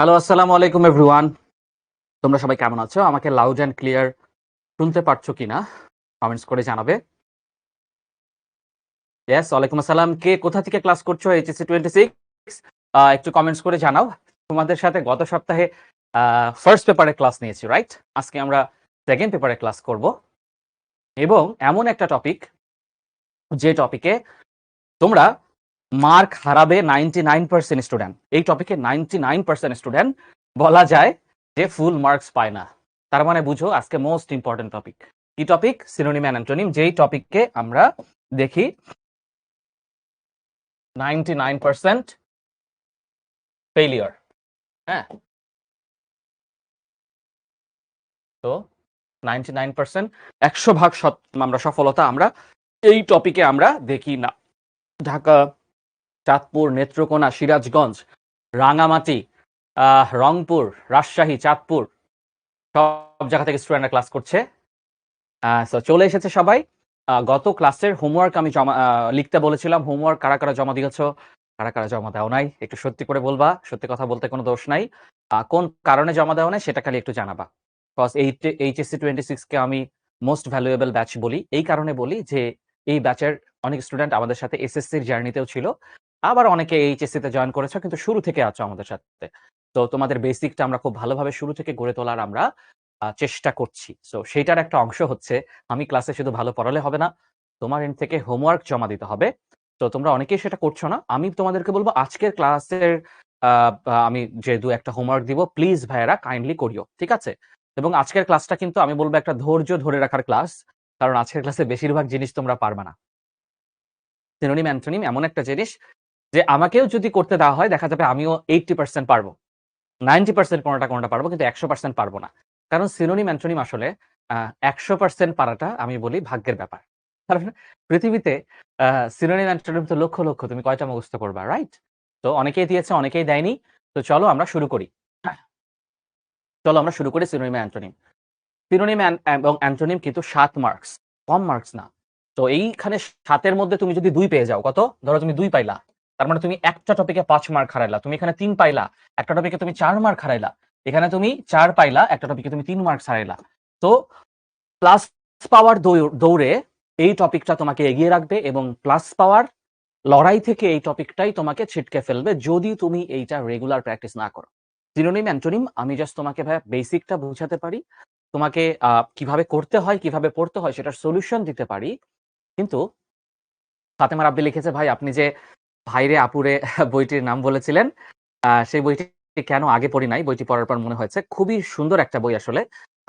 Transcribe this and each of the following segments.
Hello, আসসালামু আলাইকুম everyone. তোমরা সবাই কেমন আছো? আমাকে লাউড অ্যান্ড ক্লিয়ার শুনতে পারছো কিনা কমেন্টস করে জানাবে। ইয়েস, ওয়ালাইকুম আসসালাম। কে কোথা থেকে ক্লাস করছো এইচএসসি 26? একটু কমেন্টস করে জানাও। তোমাদের সাথে গত সপ্তাহে ফার্স্ট পেপারে ক্লাস নিয়েছি, রাইট? আজকে আমরা সেকেন্ড পেপারে ক্লাস করব এবং এমন একটা টপিক যে টপিকে তোমরা মার্ক হারাবে 99% স্টুডেন্ট। এই টপিকে 99% স্টুডেন্ট বলা যায় যে ফুল মার্কস পায় না। তার মানে বুঝো আজকে মোস্ট ইম্পর্টেন্ট টপিক। কি টপিক? সিনোনিম অ্যান্ড অ্যান্টোনিম, যেই টপিককে আমরা দেখি 99% ফেইলিওর। হ্যাঁ, তো 99% 100% আমরা সফলতা আমরা এই টপিকে আমরা দেখি না। ঢাকা, চাঁদপুর, নেত্রকোনা, সিরাজগঞ্জ, রাঙামাটি, রংপুর, রাজশাহী, চাঁদপুর সব জায়গা থেকে স্টুডেন্টরা ক্লাস করছে। সো চলে এসেছে সবাই। গত ক্লাসের হোমওয়ার্ক আমি লিখতে বলেছিলাম। হোমওয়ার্ক কারা, কারা জমা দিয়েছো? কারা, কারা জমা দেও নাই? একটু সত্যি করে বলবা। সত্যি কথা বলতে কোনো দোষ নাই। কোন কারণে জমা দেওয়া নাই সেটা খালি একটু জানাবা। কজ এইচএসসি 26 কে আমি মোস্ট ভ্যালুয়েবল ব্যাচ বলি। এই কারণে বলি যে এই ব্যাচের অনেক স্টুডেন্ট আমাদের সাথে এসএসসির জার্নিতেও ছিল। আবার অনেকে এইচএসসি তে জয়েন করেছো কিন্তু শুরু থেকে আছো আমাদের সাথে। তো তোমাদের বেসিকটা আমরা খুব ভালোভাবে শুরু থেকে গড়ে তোলার আমরা চেষ্টা করছি। সো সেইটার একটা অংশ হচ্ছে আমি ক্লাসে শুধু ভালো পড়ালে হবে না। তোমার এন্ড থেকে হোমওয়ার্ক জমা দিতে হবে। তো তোমরা অনেকেই সেটা করছো না। আমি তোমাদেরকে বলব আজকের ক্লাসের আ আ আমি যে ২-১ টা হোমওয়ার্ক দিব প্লিজ ভাইয়েরা কাইন্ডলি করিও। ঠিক আছে? এবং আজকের ক্লাসটা কিন্তু আমি বলব একটা ধৈর্য ধরে রাখার ক্লাস। কারণ আজকের ক্লাসে বেশিরভাগ জিনিস তোমরা পারবা না। সিনোনিম, অ্যান্টোনিম এমন একটা জিনিস যে আমাকেও যদি করতে দেওয়া হয় দেখা যাবে আমিও 80% পারব। 90% কোনটা, কোনটা পারব কিন্তু 100% পারব না। কারণ সিনোনিম, অ্যান্টোনিম আসলে আ 100% পারাটা আমি বলি ভাগ্যের ব্যাপার। কারণ পৃথিবীতে আ সিনোনিম, অ্যান্টোনিম তো লক্ষ, লক্ষ। তুমি কয়টা মুখস্থ করবা, রাইট? তো অনেকেই দিয়েছে, অনেকেই দেয়নি। তো চলো আমরা শুরু করি। চলো আমরা শুরু করি সিনোনিম, অ্যান্টোনিম। সিনোনিম এবং অ্যান্টোনিম কিন্তু ৭ মার্কস, কম মার্কস না। তো এইখানে ৭ এর মধ্যে তুমি যদি ২ পেয়ে যাও, কত? ধরো তুমি ২ পাইলা। তার মানে তুমি একটা টপিকে ৫ মার্ক হারাইলা। তুমি এখানে ৩ পাইলা, একটা টপিকে তুমি ৪ মার্ক হারাইলা। এখানে তুমি ৪ পাইলা, একটা টপিকে তুমি ৩ মার্কস হারাইলা। তো প্লাস পাওয়ার দৌড়ে এই টপিকটা তোমাকে এগিয়ে রাখবে এবং প্লাস পাওয়ার লড়াই থেকে এই টপিকটাই তোমাকে ছিটকে ফেলবে যদি তুমি এইটা রেগুলার প্র্যাকটিস না করো। সিনোনিম, অ্যান্টোনিম আমি জাস্ট তোমাকে ভাইয়া বেসিকটা বুঝাতে পারি। তোমাকে কিভাবে করতে হয়, কিভাবে পড়তে হয় সেটার সলিউশন দিতে পারি। কিন্তু ফাতেমা রাব্বি লিখেছে, ভাই আপনি যে 'ভাইরে আপুরে' বইটির নাম বলেছিলেন, সেই বইটি কেন আগে পড়ি নাই? বইটি পড়ার পর মনে হয়েছে খুবই সুন্দর একটা বই আসলে।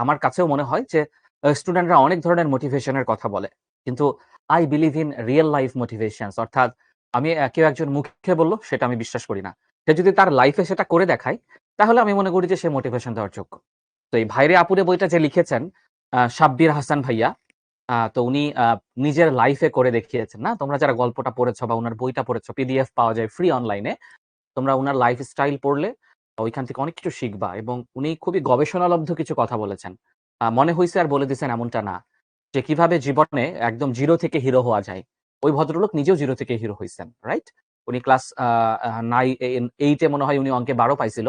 আমার কাছেও মনে হয় যে স্টুডেন্টরা অনেক ধরনের মোটিভেশন এর কথা বলে। কিন্তু I believe in real life motivations অর্থাৎ আমি কেউ একজন মুখে বলল সেটা আমি বিশ্বাস করি না। সে যদি তার লাইফে সেটা করে দেখায়, তাহলে আমি মনে করি যে সে মোটিভেশন দেওয়ার যোগ্য। তো এই 'ভাইরে আপুরে' বইটা যে লিখেছেন সাব্বির হাসান ভাইয়া, তো উনি নিজের লাইফে করে দেখিয়েছেন না? তোমরা যারা গল্পটা পড়েছো বা উনার বইটা পড়েছো, পিডিএফ পাওয়া যায় ফ্রি অনলাইনে। তোমরা উনার লাইফস্টাইল পড়লে ওইখান থেকে অনেক কিছু শিখবা এবং উনি খুবই গবেষণালব্ধ কিছু কথা বলেছেন। মনে হইছে আর বলে দিছেন এমনটা না। যে কিভাবে জীবনে একদম 0 থেকে হিরো হওয়া যায়। ওই ভদ্রলোক নিজেও 0 থেকে হিরো হইছেন, রাইট? উনি ক্লাস আ আ 8 এ মনে হয় উনি অঙ্কে 12 পাইছিল।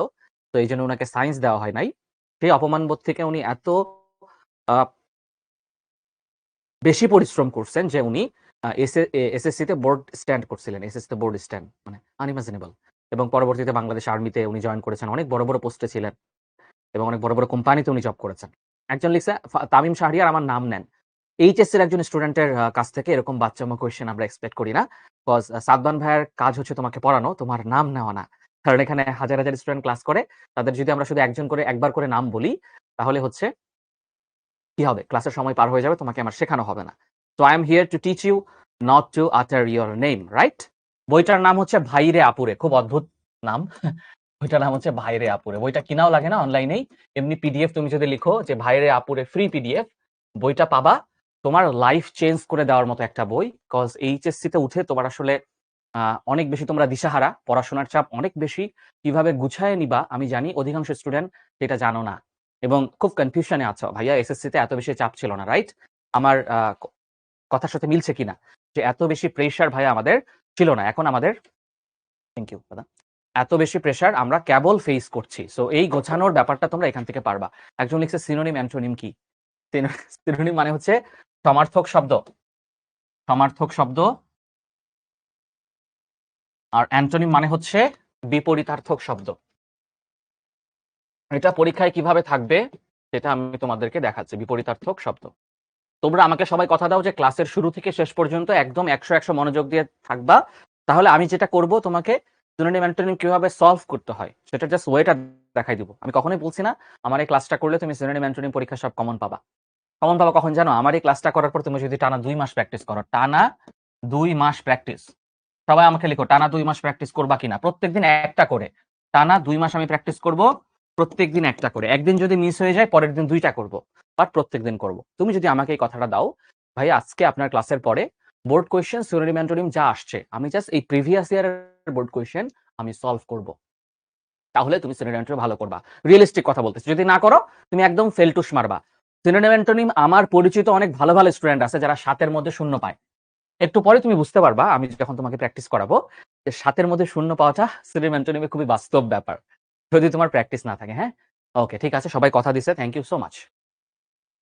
তো এইজন্য উনাকে সায়েন্স দেওয়া হয় নাই। সেই অপমানবোধ থেকে উনি এত আ বেশি পরিশ্রম করছেন যে উনি এসএসসিতে বোর্ড স্ট্যান্ড করছিলেন। এসএসসিতে বোর্ড স্ট্যান্ড মানে আনইমাজিনেবল। এবং পরবর্তীতে বাংলাদেশ আর্মিতে উনি জয়েন করেছেন। অনেক বড়, বড় পোস্টে ছিলেন এবং অনেক বড়, বড় কোম্পানিতে উনি জব করেছেন। একজন লিখছে তামিম শাহরিয়ার আমার নাম নেন। এইচএসসি এর একজন স্টুডেন্টের কাছ থেকে এরকম বাচ্চামো কোয়েশ্চেন আমরা এক্সপেক্ট করি না। কজ সাদমান ভাইয়ার কাজ হচ্ছে তোমাকে পড়ানো, তোমার নাম নেওয়া না। কারণ এখানে হাজার, হাজার স্টুডেন্ট ক্লাস করে। তাদের যদি আমরা শুধু একজন করে একবার করে নাম বলি, তাহলে হচ্ছে কি হবে? ক্লাসের সময় পার হয়ে যাবে, তোমাকে আমার শেখানো হবে না। So I am here to teach you not to utter your name, right? বইটার নাম হচ্ছে 'ভাইরে আপুরে'। খুব অদ্ভুত নাম। বইটার নাম হচ্ছে 'ভাইরে আপুরে'। বইটা কিনাও লাগে না অনলাইনেই। এমনি পিডিএফ তুমি যদি লিখো যে 'ভাইরে আপুরে' ফ্রি পিডিএফ, বইটা পাবা। তোমার লাইফ চেঞ্জ করে দেওয়ার মতো একটা বই। কজ এইচএসসি তে উঠে তোমার আসলে আ অনেক বেশি তোমরা দিশাহারা। পড়াশোনার চাপ অনেক বেশি। কিভাবে গুছায় নিবা আমি জানি অধিকাংশ স্টুডেন্ট সেটা জানো না। এবং খুব কনফিউশন এ আছো। ভাইয়া এসএসসিতে এত বেশি চাপ ছিল না, রাইট? আমার কথার সাথে মিলছে কিনা? যে এত বেশি প্রেশার ভাইয়া আমাদের ছিল না। এখন আমাদের থ্যাংক ইউ দাদা। এত বেশি প্রেসার আমরা কেবল ফেস করছি। সো এই গোছানোর ব্যাপারটা তোমরা এখান থেকে পারবা। একজন লিখছে সিনোনিম অ্যান্টোনিম কি? সিনোনিম মানে হচ্ছে সমার্থক শব্দ, সমার্থক শব্দ, আর অ্যান্টোনিম মানে হচ্ছে বিপরীতার্থক শব্দ। এটা পরীক্ষায় কিভাবে থাকবে সেটা আমি তোমাদেরকে দেখাচ্ছি। বিপরীতার্থক শব্দ। তোমরা আমাকে সবাই কথা দাও যে ক্লাসের শুরু থেকে শেষ পর্যন্ত একদম 100 মনোযোগ দিয়ে থাকবা। তাহলে আমি যেটা করব তোমাকে সিনোনিম অ্যান্টোনিম কিভাবে সলভ করতে হয় সেটা জাস্ট ওয়েটা দেখাই দিব। আমি কখনোই বলছি না আমার এই ক্লাসটা করলে তুমি সিনোনিম অ্যান্টোনিম পরীক্ষা সব কমন পাবা। কমন পাবা কখন জানো? আমার এই ক্লাসটা করার পর তুমি যদি টানা 2 মাস প্র্যাকটিস করো, টানা 2 মাস প্র্যাকটিস। সবাই আমাকে লিখো টানা 2 মাস প্র্যাকটিস করবা কিনা? প্রত্যেকদিন একটা করে। টানা 2 মাস আমি প্র্যাকটিস করব, প্রত্যেকদিন একটা করে। একদিন যদি মিস হয়ে যায় পরের দিন 2টা করব, বাট প্রত্যেকদিন করব। তুমি যদি আমাকে এই কথাটা দাও, ভাই আজকে আপনার ক্লাসের পরে বোর্ড কোয়েশ্চেন সিনোনিম অ্যান্টোনিম যা আসছে আমি জাস্ট এই প্রিভিয়াস ইয়ারের বোর্ড কোয়েশ্চেন আমি সলভ করব, তাহলে তুমি সিনোনিম অ্যান্টোনিম ভালো করবা। রিয়েলিস্টিক কথা বলতেছি, যদি না করো তুমি একদম ফেলটুস মারবা। সিনোনিম অ্যান্টোনিম আমার পরিচিত অনেক ভালো ভালো স্টুডেন্ট আছে যারা 7 এর মধ্যে 0 পায়। একটু পরে তুমি বুঝতে পারবা আমি যখন তোমাকে প্র্যাকটিস করাবো যে 7 এর মধ্যে 0 পাওয়াটা সিনোনিম অ্যান্টোনিমে খুবই বাস্তব ব্যাপার, যদি তোমার প্র্যাকটিস না থাকে। হ্যাঁ, ওকে, ঠিক আছে, সবাই কথা দিছে, থ্যাংক ইউ সো মাচ।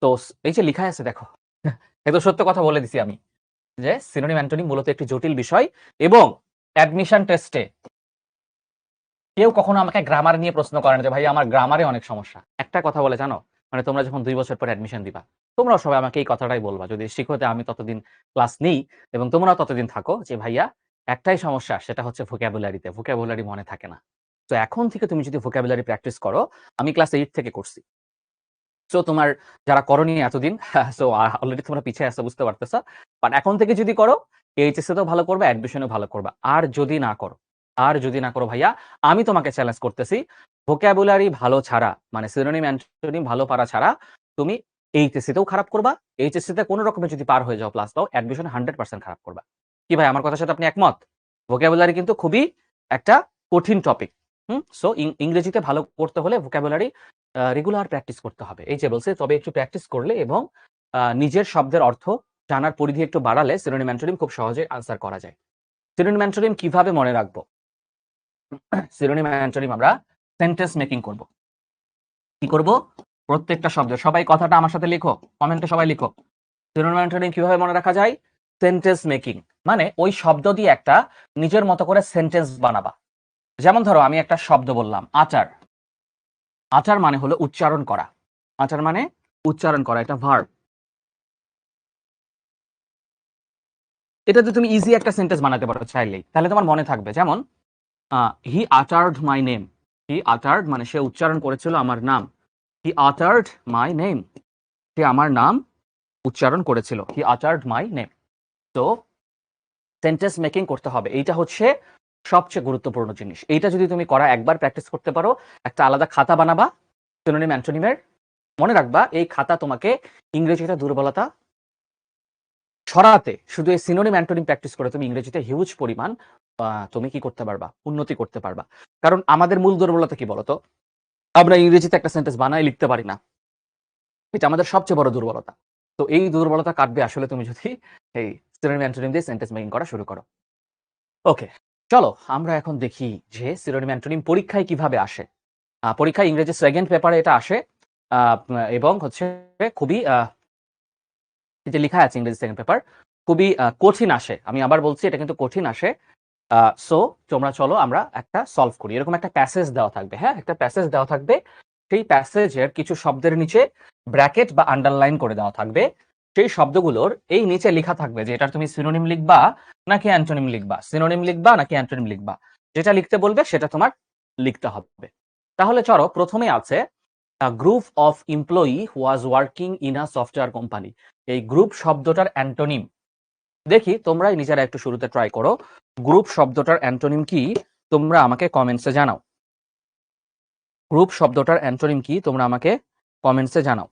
তো এই যে লিখা আছে দেখো, একদম সত্য কথা বলে দিছি আমি যে সিনোনিম অ্যান্টোনিম মূলত একটি জটিল বিষয়, এবং অ্যাডমিশন টেস্টে কেউ কখনো আমাকে গ্রামার নিয়ে প্রশ্ন করে না যে ভাই আমার গ্রামারে অনেক সমস্যা। একটা কথা বলে জানো, মানে তোমরা যখন 2 বছর পর অ্যাডমিশন দিবা, তোমরাও সবাই আমাকে এই কথাটাই বলবা যদি শিক্ষতে আমি ততদিন ক্লাস নেই এবং তোমরাও ততদিন থাকো, যে ভাইয়া একটাই সমস্যা, সেটা হচ্ছে ভোকাবুলারিতে, ভোকাবুলারি মনে থাকে না। তো এখন থেকে তুমি যদি ভোকাবুলারি প্র্যাকটিস করো, আমি ক্লাস 8 থেকে করছি। সো তোমার যারা করনি এতদিন, সো অলরেডি তোমরা পিছিয়ে আসছো বুঝতে পারতেছো, বাট এখন থেকে যদি করো এইচএসসি তেও ভালো করবা, অ্যাডমিশনেও ভালো করবা। আর যদি না করো, আর যদি না করো ভাইয়া, আমি তোমাকে চ্যালেঞ্জ করতেছি, ভোকাবুলারি ভালো ছাড়া, মানে সিনোনিম অ্যান্টোনিম ভালো পারা ছাড়া তুমি এইচএসসি তেও খারাপ করবা। এইচএসসি তে কোনো রকমে যদি পার হয়ে যাও প্লাস দাও, অ্যাডমিশনে 100% খারাপ করবা। কি ভাই আমার কথার সাথে আপনি একমত? ভোকাবুলারি কিন্তু খুবই একটা কঠিন টপিক। সো ইংরেজিতে ভালো করতে হলে ভোকাবুলারি রেগুলার প্র্যাকটিস করতে হবে। এই যে বলছে, তবে একটু প্র্যাকটিস করলে এবং নিজের শব্দের অর্থ জানার পরিধি একটু বাড়ালে সিনোনিম অ্যান্টোনিম খুব সহজে আনসার করা যায়। সিনোনিম অ্যান্টোনিম কিভাবে মনে রাখবো? সিনোনিম অ্যান্টোনিম আমরা সেন্টেন্স মেকিং করব। কি করব? প্রত্যেকটা শব্দ, সবাই কথাটা আমার সাথে লিখো, কমেন্টে সবাই লিখো। সিনোনিম অ্যান্টোনিম কিভাবে মনে রাখা যায়? সেন্টেন্স মেকিং মানে ওই শব্দ দিয়ে একটা নিজের মতো করে সেন্টেন্স বানাবা। যেমন ধরো আমি একটা শব্দ বললাম আচার। আচার মানে হলো উচ্চারণ করা। আচার মানে উচ্চারণ করা, এটা ভার্ব। এটা যদি তুমি ইজি একটা সেন্টেন্স বানাতে পারো চাইলেই, তাহলে তোমার মনে থাকবে। যেমন হি আটার্ড মাই নেম। হি আটার্ড মানে সে উচ্চারণ করেছিল আমার নাম। হি আটার্ড মাই নেম, সে আমার নাম উচ্চারণ করেছিল। হি আটার্ড মাই নেম। তো সেন্টেন্স মেকিং করতে হবে, এইটা হচ্ছে সবচেয়ে গুরুত্বপূর্ণ জিনিস। এইটা যদি তুমি করা একবার প্র্যাকটিস করতে পারো, একটা আলাদা খাতা বানাবা সিনোনিম অ্যান্টোনিমের। মনে রাখবা এই খাতা তোমাকে ইংরেজিতে দুর্বলতা সরাতে, শুধু এই সিনোনিম অ্যান্টোনিম প্র্যাকটিস করে তুমি ইংরেজিতে হিউজ পরিমাণ তুমি কি করতে পারবা? উন্নতি করতে পারবা। কারণ আমাদের মূল দুর্বলতা কি বলতো? আমরা ইংরেজিতে একটা সেন্টেন্স বানায় লিখতে পারি না। এটা আমাদের সবচেয়ে বড় দুর্বলতা। তো এই দুর্বলতা কাটবে আসলে তুমি যদি এই সিনোনিম অ্যান্টোনিম দিয়ে সেন্টেন্স মেকিং করা শুরু করো। ওকে, চলো আমরা এখন দেখি যে সিনোনিম অ্যান্টোনিম পরীক্ষায় কিভাবে আসে। পরীক্ষায় ইংরেজি সেকেন্ড পেপারে এটা আসে, এবং হচ্ছে খুবই যে লেখা আছে ইংরেজি সেকেন্ড পেপার, খুবই কঠিন আসে। আমি আবার বলছি এটা কিন্তু কঠিন আসে। সো তোমরা চলো আমরা একটা সলভ করি। এরকম একটা প্যাসেজ দেওয়া থাকবে, হ্যাঁ, একটা প্যাসেজ দেওয়া থাকবে। সেই প্যাসেজের কিছু শব্দের নিচে ব্র্যাকেট বা আন্ডারলাইন করে দেওয়া থাকবে। সেই শব্দগুলোর এই নিচে লেখা থাকবে যে এটার তুমি সিনোনিম লিখবা নাকি অ্যান্টোনিম লিখবা, সিনোনিম লিখবা নাকি অ্যান্টোনিম লিখবা। যেটা লিখতে বলবে সেটা তোমার লিখতে হবে। তাহলে চলো, প্রথমে আছে group of employee who was working in a software company. এই গ্রুপ শব্দটার অ্যান্টোনিম দেখি, তোমরাই নিজেরা একটু শুরুতে ট্রাই করো। গ্রুপ শব্দটার অ্যান্টোনিম কি তোমরা আমাকে কমেন্টসে জানাও। গ্রুপ শব্দটার অ্যান্টোনিম কি তোমরা আমাকে কমেন্টসে জানাও।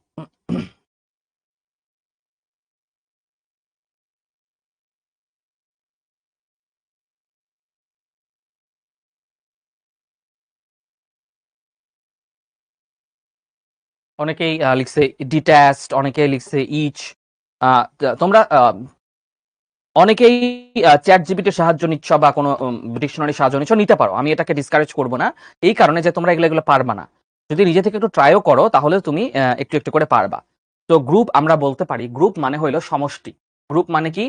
অনেকেই লিখছে ডিট্যাচড, অনেকে লিখছে ইচ। তোমরা অনেকেই চ্যাট জিপিটির সাহায্য নিচ্ছ বা কোনো ডিকশনারি সাহায্য নিচ্ছ, নিতে পারো, আমি এটাকে ডিসকারেজ করব না, এই কারণে যে তোমরা এগুলো পারবা না। যদি নিজে থেকে একটু ট্রাইও করো তাহলে তুমি একটু একটু করে পারবা। তো গ্রুপ আমরা বলতে পারি, গ্রুপ মানে হইলো সমষ্টি। গ্রুপ মানে কি,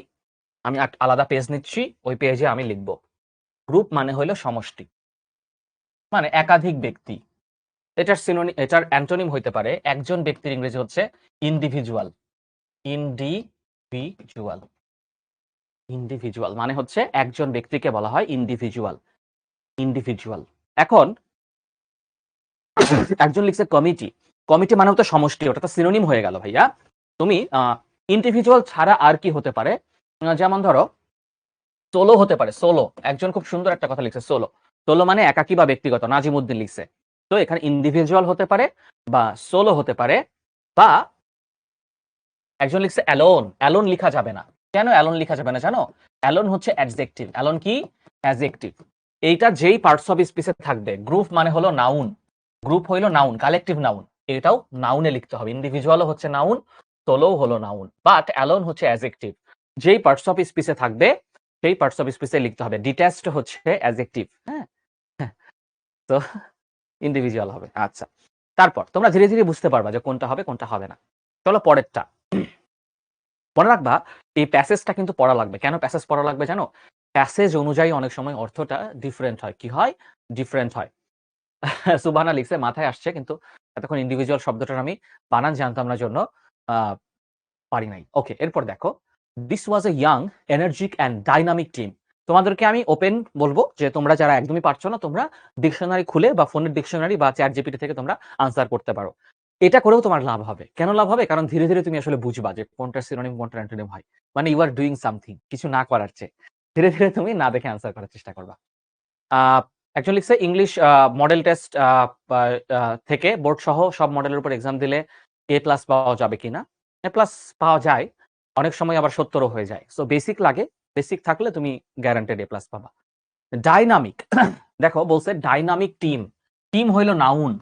আমি আলাদা পেজ নিচ্ছি, ওই পেজে আমি লিখব গ্রুপ মানে হইলো সমষ্টি, মানে একাধিক ব্যক্তি। এটার সিনোনিম, এটার অ্যান্টোনিম হইতে পারে, একজন ব্যক্তির ইংরেজি হচ্ছে ইন্ডিভিজুয়াল। ইন্ডিভিজুয়াল, ইন্ডিভিজুয়াল মানে হচ্ছে একজন ব্যক্তিকে বলা হয় ইন্ডিভিজুয়াল। ইন্ডিভিজুয়াল। এখন একজন লিখছে কমিটি, কমিটি মানে হচ্ছে সমষ্টি, ওটা তো সিনোনিম হয়ে গেল ভাইয়া। তুমি ইন্ডিভিজুয়াল ছাড়া আর কি হতে পারে, যেমন ধরো সোলো হতে পারে। সোলো, একজন খুব সুন্দর একটা কথা লিখছে, সোলো। সোলো মানে একাকী বা ব্যক্তিগত, নাজিমুদ্দিন লিখছে। তো এখানে ইন্ডিভিজুয়াল হতে পারে বা সোলো হতে পারে, বা একজন লিখছে অ্যালোন। অ্যালোন লিখা যাবে না। কেন অ্যালোন লিখা যাবে না জানো? অ্যালোন হচ্ছে অ্যাডজেক্টিভ। অ্যালোন কি? অ্যাডজেক্টিভ। এইটা যেই পার্টস অফ স্পিচে থাকবে। গ্রুপ মানে হলো নাউন, গ্রুপ হইলো নাউন, কালেকটিভ নাউন, এটাও নাউনে লিখতে হবে। ইন্ডিভিজুয়ালও হচ্ছে নাউন, সোলোও হলো নাউন, বাট অ্যালোন হচ্ছে অ্যাডজেক্টিভ। যেই পার্টস অফ স্পিচে থাকবে সেই পার্টস অফ স্পিচে লিখতে হবে। ডিট্যাচড হচ্ছে অ্যাডজেক্টিভ। হ্যাঁ, তো ইন্ডিভিজুয়াল হবে। আচ্ছা, তারপর তোমরা ধীরে ধীরে বুঝতে পারবা যে কোনটা হবে কোনটা হবে না। চলো পরেরটা। মনে রাখবা এই প্যাসেজটা কিন্তু পড়া লাগবে। কেন প্যাসেজ পড়া লাগবে জানো? প্যাসেজ অনুযায়ী অনেক সময় অর্থটা ডিফারেন্ট হয়। কি হয়? ডিফারেন্ট হয়। সুবহানা লিখছে, মাথায় আসছে, কিন্তু এতক্ষণ ইন্ডিভিজুয়াল শব্দটার আমি বানান জানতাম না জন্য পারি নাই। ওকে, এরপর দেখো, this was a young energetic and dynamic team. তোমাদেরকে আমি ওপেন বলবো যে তোমরা যারা একদমই পারছো না, তোমরা ডিকশনারি খুলে বা ফোনের ডিকশনারি বা চ্যাট জিপিটি থেকে তোমরা আনসার করতে পারো। এটা করেও তোমার লাভ হবে। কেন লাভ হবে? কারণ ধীরে ধীরে তুমি আসলে বুঝবা যে কোনটা সিনোনিম কোনটা অ্যান্টোনিম হয়। মানে ইউ আর ডুইং সামথিং, কিছু না করার চেয়ে ধীরে ধীরে তুমি না দেখে আনসার করার চেষ্টা করবা। আহ, একজন লিখছে ইংলিশ মডেল টেস্ট থেকে বোর্ড সহ সব মডেলের উপর এক্সাম দিলে A+ পাওয়া যাবে কিনা? A+ পাওয়া যায়, অনেক সময় আবার 70ও হয়ে যায়। সো বেসিক লাগে, বেসিক থাকলে তুমি গ্যারান্টেড A+ পাবা। ডাইনামিক, দেখো বলছে ডাইনামিক টিম। টিম হইলো নাউন,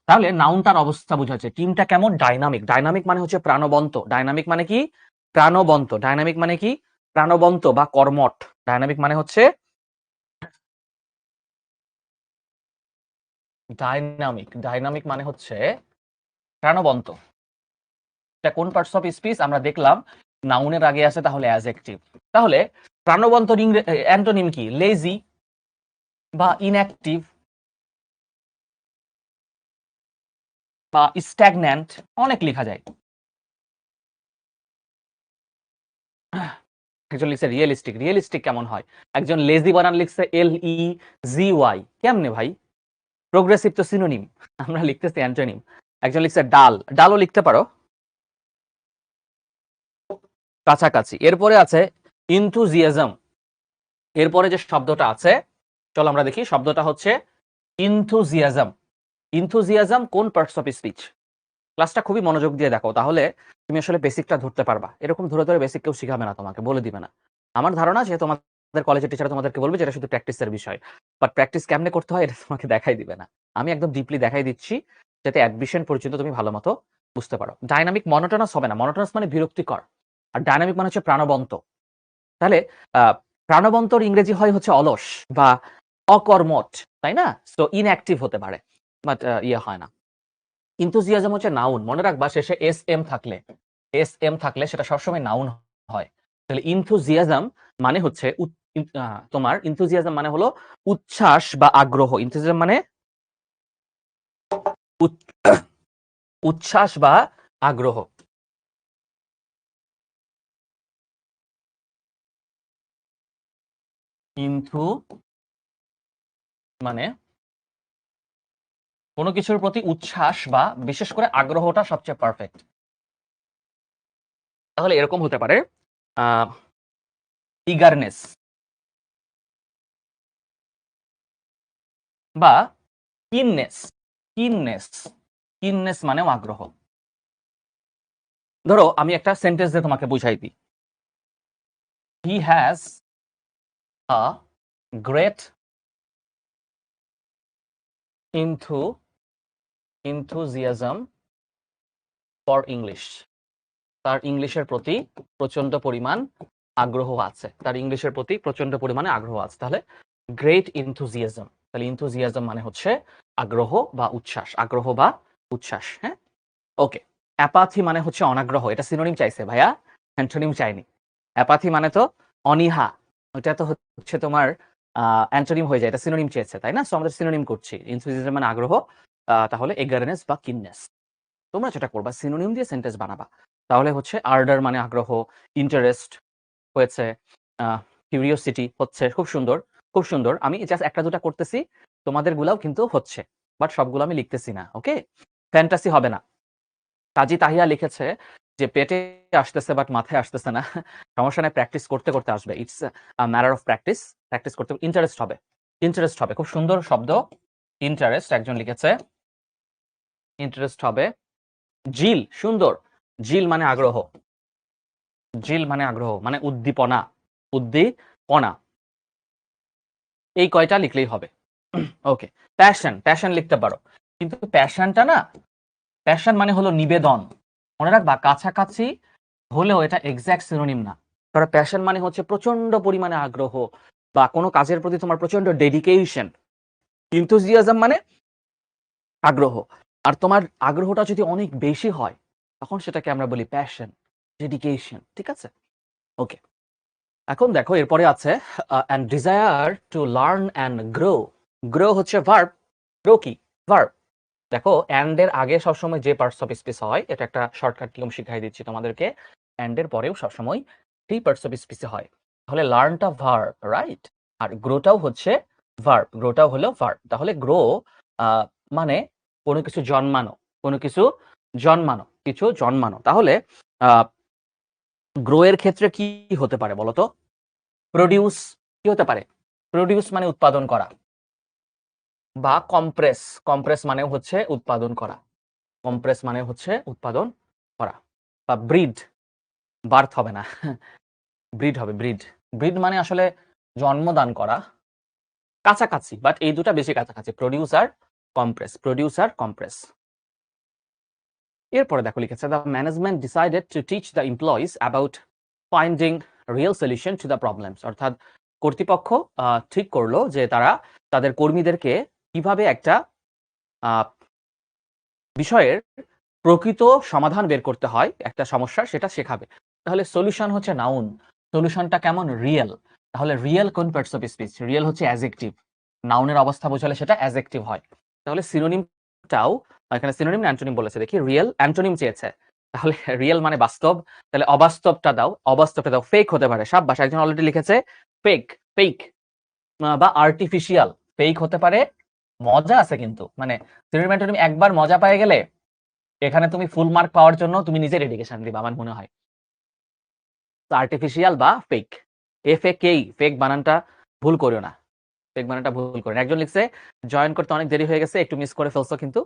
তাহলে নাউনটার অবস্থা বোঝাচ্ছে। টিমটা কেমন? ডাইনামিক। ডাইনামিক মানে হচ্ছে প্রাণবন্ত। ডাইনামিক মানে কি? প্রাণবন্ত। ডাইনামিক মানে কি? প্রাণবন্ত বা কর্মঠ। ডাইনামিক মানে হচ্ছে ডাইনামিক। ডাইনামিক মানে হচ্ছে প্রাণবন্ত। এটা কোন পার্টস অফ স্পিচ আমরা দেখলাম নাউনের আগে আছে, তাহলে অ্যাডজেক্টিভ। তাহলে প্রাণবন্ত অ্যান্টোনিম কি? লেজি বা ইনঅ্যাক্টিভ বা স্ট্যাগন্যান্ট, অনেক লেখা যায়। একজন লিখছে রিয়েলিস্টিক। রিয়েলিস্টিক কেমন হয়? একজন লেজি বানান লিখছে LEGY, কেমনে ভাই? প্রোগ্রেসিভ তো সিনোনিম, আমরা লিখতেছি অ্যান্টোনিম। একজন লিখছে ডাল, ডালও লিখতে পারো, কাছাকাছি। এরপরে আছে ইনথুজিয়াজম। এরপরে যে শব্দটা আছে, চলো আমরা দেখি। শব্দটা হচ্ছে ইনথুজিয়াজম। ইনথুজিয়াজম কোন পার্টস অফ স্পিচ? ক্লাসটা খুবই মনোযোগ দিয়ে দেখো, তাহলে তুমি আসলে বেসিকটা ধরতে পারবা। এরকম ধরে ধরে বেসিক কেউ শিখাবে না, তোমাকে বলে দিবে না। আমার ধারণা যে তোমাদের কলেজের টিচার তোমাদেরকে বলবে যেটা শুধু প্র্যাকটিসের বিষয়, বাট প্র্যাকটিস কেমনে করতে হয় এটা তোমাকে দেখাই দিবে না। আমি একদম ডিপলি দেখাই দিচ্ছি, যাতে অ্যাডমিশন পর্যন্ত তুমি ভালো মতো বুঝতে পারো। ডাইনামিক মনোটোনাস হবে না। মনোটোনাস মানে বিরক্তিকর, আর ডাইনামিক মানে হচ্ছে প্রাণবন্ত। তাহলে প্রাণবন্তর ইংরেজি হয় হচ্ছে অলস বা অকর্মঠ, তাই না? সো ইনঅ্যাক্টিভ হতে পারে, বাট ইয়ে হয় না। ইনথুজিয়াজম হচ্ছে নাউন। মনে রাখবা শেষে এস এম থাকলে সেটা সবসময় নাউন হয়। তাহলে ইনথুজিয়াজম মানে হচ্ছে তোমার ইনথুজিয়াজম মানে হলো উচ্ছ্বাস বা আগ্রহ। ইনথুজিয়াজম মানে উচ্ছ্বাস বা আগ্রহ। ইনথু মানে কোনো কিছুর প্রতি উচ্ছ্বাস বা বিশেষ করে আগ্রহটা সবচেয়ে পারফেক্ট। তাহলে এরকম হতে পারে ইগারনেস বা কিননেস। কিননেস, কিননেস মানেও আগ্রহ। ধরো আমি একটা সেন্টেন্স দিয়ে তোমাকে বুঝাই দিই। He has a great enthusiasm for English. তার ইংলিশের প্রতি প্রচন্ড পরিমাণ আগ্রহ আছে, তার ইংলিশের প্রতি প্রচন্ড পরিমাণে আগ্রহ আছে। তাহলে গ্রেট ইনথুজিয়াজম, তাহলে ইনথুজিয়াজম মানে হচ্ছে আগ্রহ বা উচ্ছ্বাস, আগ্রহ বা উচ্ছ্বাস। হ্যাঁ, ওকে। অ্যাপাথি মানে হচ্ছে অনাগ্রহ, এটা সিনোনিম চাইছে ভাইয়া, অ্যান্টোনিম চাইনি। অ্যাপাথি মানে তো অনীহা, ওটা তো হচ্ছে তোমার অ্যান্টোনিম হয়ে যায়, এটা সিনোনিম চেয়েছে তাই না? সো আমাদের সিনোনিম করছি। ইনথুজিয়াজম মানে আগ্রহ, তাহলে এগারনেস বা কিননেস। তোমরা যেটা করবা সিনোনিম দিয়ে সেন্টেন্স বানাবা। তাহলে হচ্ছে আর্ডার মানে আগ্রহ, ইন্টারেস্ট হয়েছে, কিউরিওসিটি হচ্ছে। খুব সুন্দর, খুব সুন্দর। আমি জাস্ট একটা দুটা করতেছি, তোমাদের গুলাও কিন্তু হচ্ছে, বাট সবগুলো আমি লিখতেছি না। ওকে, ফ্যান্টাসি হবে না। কাজী তাহিয়া লিখেছে যে পেটে আসতেছে বাট মাথায় আসতেছে না। সমস্যা নাই, প্র্যাকটিস করতে করতে আসবে। It's matter of practice. Practice করতে ইন্টারেস্ট হবে, ইন্টারেস্ট হবে। খুব সুন্দর শব্দ ইন্টারেস্ট, একজন লিখেছে ইন্টারেস্ট হবে। জিল, সুন্দর। জিল মানে আগ্রহ, জিল মানে আগ্রহ মানে উদ্দীপনা, উদ্দীপনা। এই কয়টা লিখলেই হবে। ওকে, প্যাশন, প্যাশন লিখতে পারো, কিন্তু প্যাশনটা না, প্যাশন মানে হলো নিবেদন। মনে রাখবা, কাছাকাছি হলেও এটা এক্সাক্ট সিনোনিম না। কারণ প্যাশন মানে হচ্ছে প্রচন্ড পরিমাণে আগ্রহ বা কোনো কাজের প্রতি তোমার প্রচন্ড ডেডিকেশন। ইনথুজিয়াজম মানে আগ্রহ, আর তোমার আগ্রহটা যদি অনেক বেশি হয় তখন সেটাকে আমরা বলি প্যাশন, ডেডিকেশন। ঠিক আছে, ওকে। এখন দেখো এরপরে আছে and desire to learn and grow. Grow হচ্ছে ভার্ব। গ্রো কি? ভার্ব। দেখো অ্যান্ড এর আগে সবসময় যে পার্টস অফ স্পিচ হয়, এটা একটা শর্টকাট নিয়ম শিখাই দিচ্ছি তোমাদেরকে। অ্যান্ড এর পরেও সবসময় থ্রি পার্টস অফ স্পিচ হয়। তাহলে লার্নটা ভার্ব, রাইট? আর গ্রোটাও হচ্ছে ভার্ব, গ্রোটাও হলো ভার্ব। তাহলে গ্রো মানে কোনো কিছু জন্মানো, কোনো কিছু জন্মানো, কিছু জন্মানো। তাহলে গ্রো এর ক্ষেত্রে কি হতে পারে বলতো? প্রডিউস কি হতে পারে? প্রডিউস মানে উৎপাদন করা, বা কম্প্রেস, কম্প্রেস মানে হচ্ছে উৎপাদন করা, কম্প্রেস মানে হচ্ছে উৎপাদন করা। বা ব্রিড, বার্থ হবে না, ব্রিড হবে, ব্রিড। ব্রিড মানে আসলে জন্মদান করা, কাছাকাছি, বাট এই দুটা বেশি কাছাকাছি, প্রডিউস আর কম্প্রেস, প্রডিউস আর কম্প্রেস। এরপরে দেখো লিখেছে the management decided to teach the employees about finding real solution to the problems. অর্থাৎ কর্তৃপক্ষ ঠিক করলো যে তারা তাদের কর্মীদেরকে কিভাবে একটা বিষয়ের প্রকৃত সমাধান বের করতে হয় একটা সমস্যার, সেটা শেখাবে। তাহলে সলিউশন হচ্ছে নাউন, সলিউশনটা কেমন? রিয়েল। তাহলে রিয়েল কোন পার্টস অফ স্পিচ? রিয়েল হচ্ছে অ্যাডজেক্টিভ, নাউনের অবস্থা বোঝালে সেটা অ্যাডজেক্টিভ হয়। তাহলে সিনোনিমটাও এখানে সিনোনিম না অ্যান্টোনিম বলেছে দেখি, রিয়েল অ্যান্টোনিম চেয়েছে। তাহলে রিয়েল মানে বাস্তব, তাহলে অবাস্তবটা দাও, অবাস্তবটা দাও। ফেক হতে পারে, সাব্বাস, একজন অলরেডি লিখেছে ফেক, ফেক বা আর্টিফিশিয়াল। ফেক হতে পারে, মজা আছে কিন্তু, মানে সিনোনিম অ্যান্টোনিম একবার মজা পেয়ে গেলে এখানে তুমি ফুল মার্ক পাওয়ার জন্য তুমি নিজে ডেডিকেশন দিবা আমার মনে হয়। আর্টিফিশিয়াল বা ফেক, FAK, ফেক বানানটা ভুল করিও না, ফেক বানানটা ভুল করে। একজন লিখছে জয়েন করতে অনেক দেরি হয়ে গেছে, একটু মিস করে ফেলছো কিন্তু।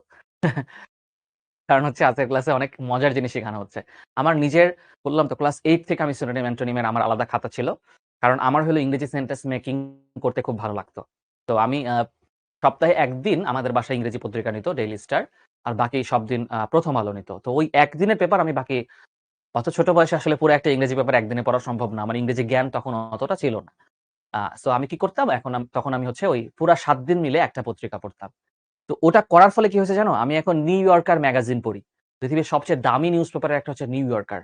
কারণ হচ্ছে আজকের ক্লাসে অনেক মজার জিনিস শেখানো হচ্ছে। আমার নিজের, বললাম তো ক্লাস 8 থেকে আমি সিনোনিম অ্যান্টোনিমের আমার আলাদা খাতা ছিল, কারণ আমার হলো ইংরেজি সেন্টেন্স মেকিং করতে খুব ভালো লাগতো। তো আমি সপ্তাহে একদিন আমাদের বাসায় ইংরেজি পত্রিকা নিত, ডেইলি স্টার, আর বাকি সব দিন প্রথম আলো নিত। তো ওই একদিনের পেপার আমি বাকি, অত ছোট বয়সে আসলে পুরো একটা ইংরেজি পেপার একদিনে পড়া সম্ভব না, আমার ইংরেজি জ্ঞান তখন অতটা ছিল না। সো আমি কি করতাম, তখন আমি হচ্ছে ওই পুরা 7 দিন মিলে একটা পত্রিকা পড়তাম। তো ওটা করার ফলে কি হয়েছে জানো, আমি এখন নিউ ইয়র্কার ম্যাগাজিন পড়ি। পৃথিবীর সবচেয়ে দামি নিউজ পেপারের একটা হচ্ছে নিউ ইয়র্কার,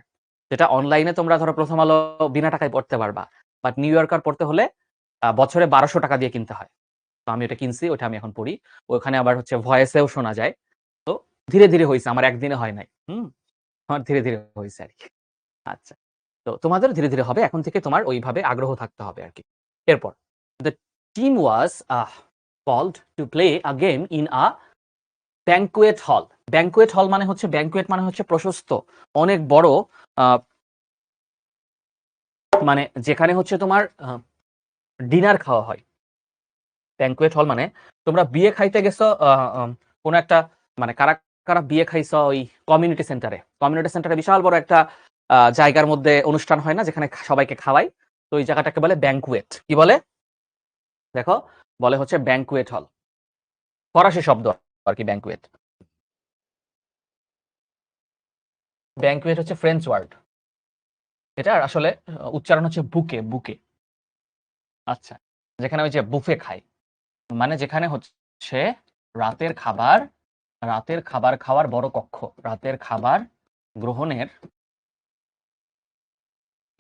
যেটা অনলাইনে তোমরা ধরো প্রথম আলো বিনা টাকায় পড়তে পারবা, বাট নিউ ইয়র্কার পড়তে হলে বছরে 1200 টাকা দিয়ে কিনতে হয়। তো আমি ওটা কিনছি, ওটা আমি এখন পড়ি। ওখানে আবার হচ্ছে ভয়েসেও শোনা যায়। তো ধীরে ধীরে হয়েছে, আমার একদিনে হয় নাই। আমার ধীরে ধীরে হয়েছে আর কি। আচ্ছা, তো তোমাদের ধীরে ধীরে হবে, এখন থেকে তোমার ওইভাবে আগ্রহ থাকতে হবে আর কি। এরপর the team was called to play a game in a banquet hall. Banquet hall মানে হচ্ছে, ব্যাংকুয়েট মানে হচ্ছে প্রশস্ত, অনেক বড়, মানে যেখানে হচ্ছে তোমার ডিনার খাওয়া হয়। ব্যাংকুয়েট হল মানে তোমরা বিয়ে খাইতে গেছো কোন একটা, মানে কারা কারা বিয়ে খাইছো ওই কমিউনিটি সেন্টারে, কমিউনিটি সেন্টারে বিশাল বড় একটা জায়গার মধ্যে অনুষ্ঠান হয় না, যেখানে সবাইকে খাওয়াই। তো ওই জায়গাটাকে বলে ব্যাংকুয়েট। কি বলে দেখো, বলে হচ্ছে ব্যাংকুয়েট হল, ফরাসি শব্দ আর কি ব্যাংকুয়েট। ব্যাংকুয়েট হচ্ছে ফ্রেঞ্চ ওয়ার্ড, এটার আসলে উচ্চারণ হচ্ছে বুকে, বুকে। আচ্ছা, যেখানে ওই যে বুফে খাই, মানে যেখানে হচ্ছে রাতের খাবার, রাতের খাবার খাওয়ার বড় কক্ষ, রাতের খাবার গ্রহণের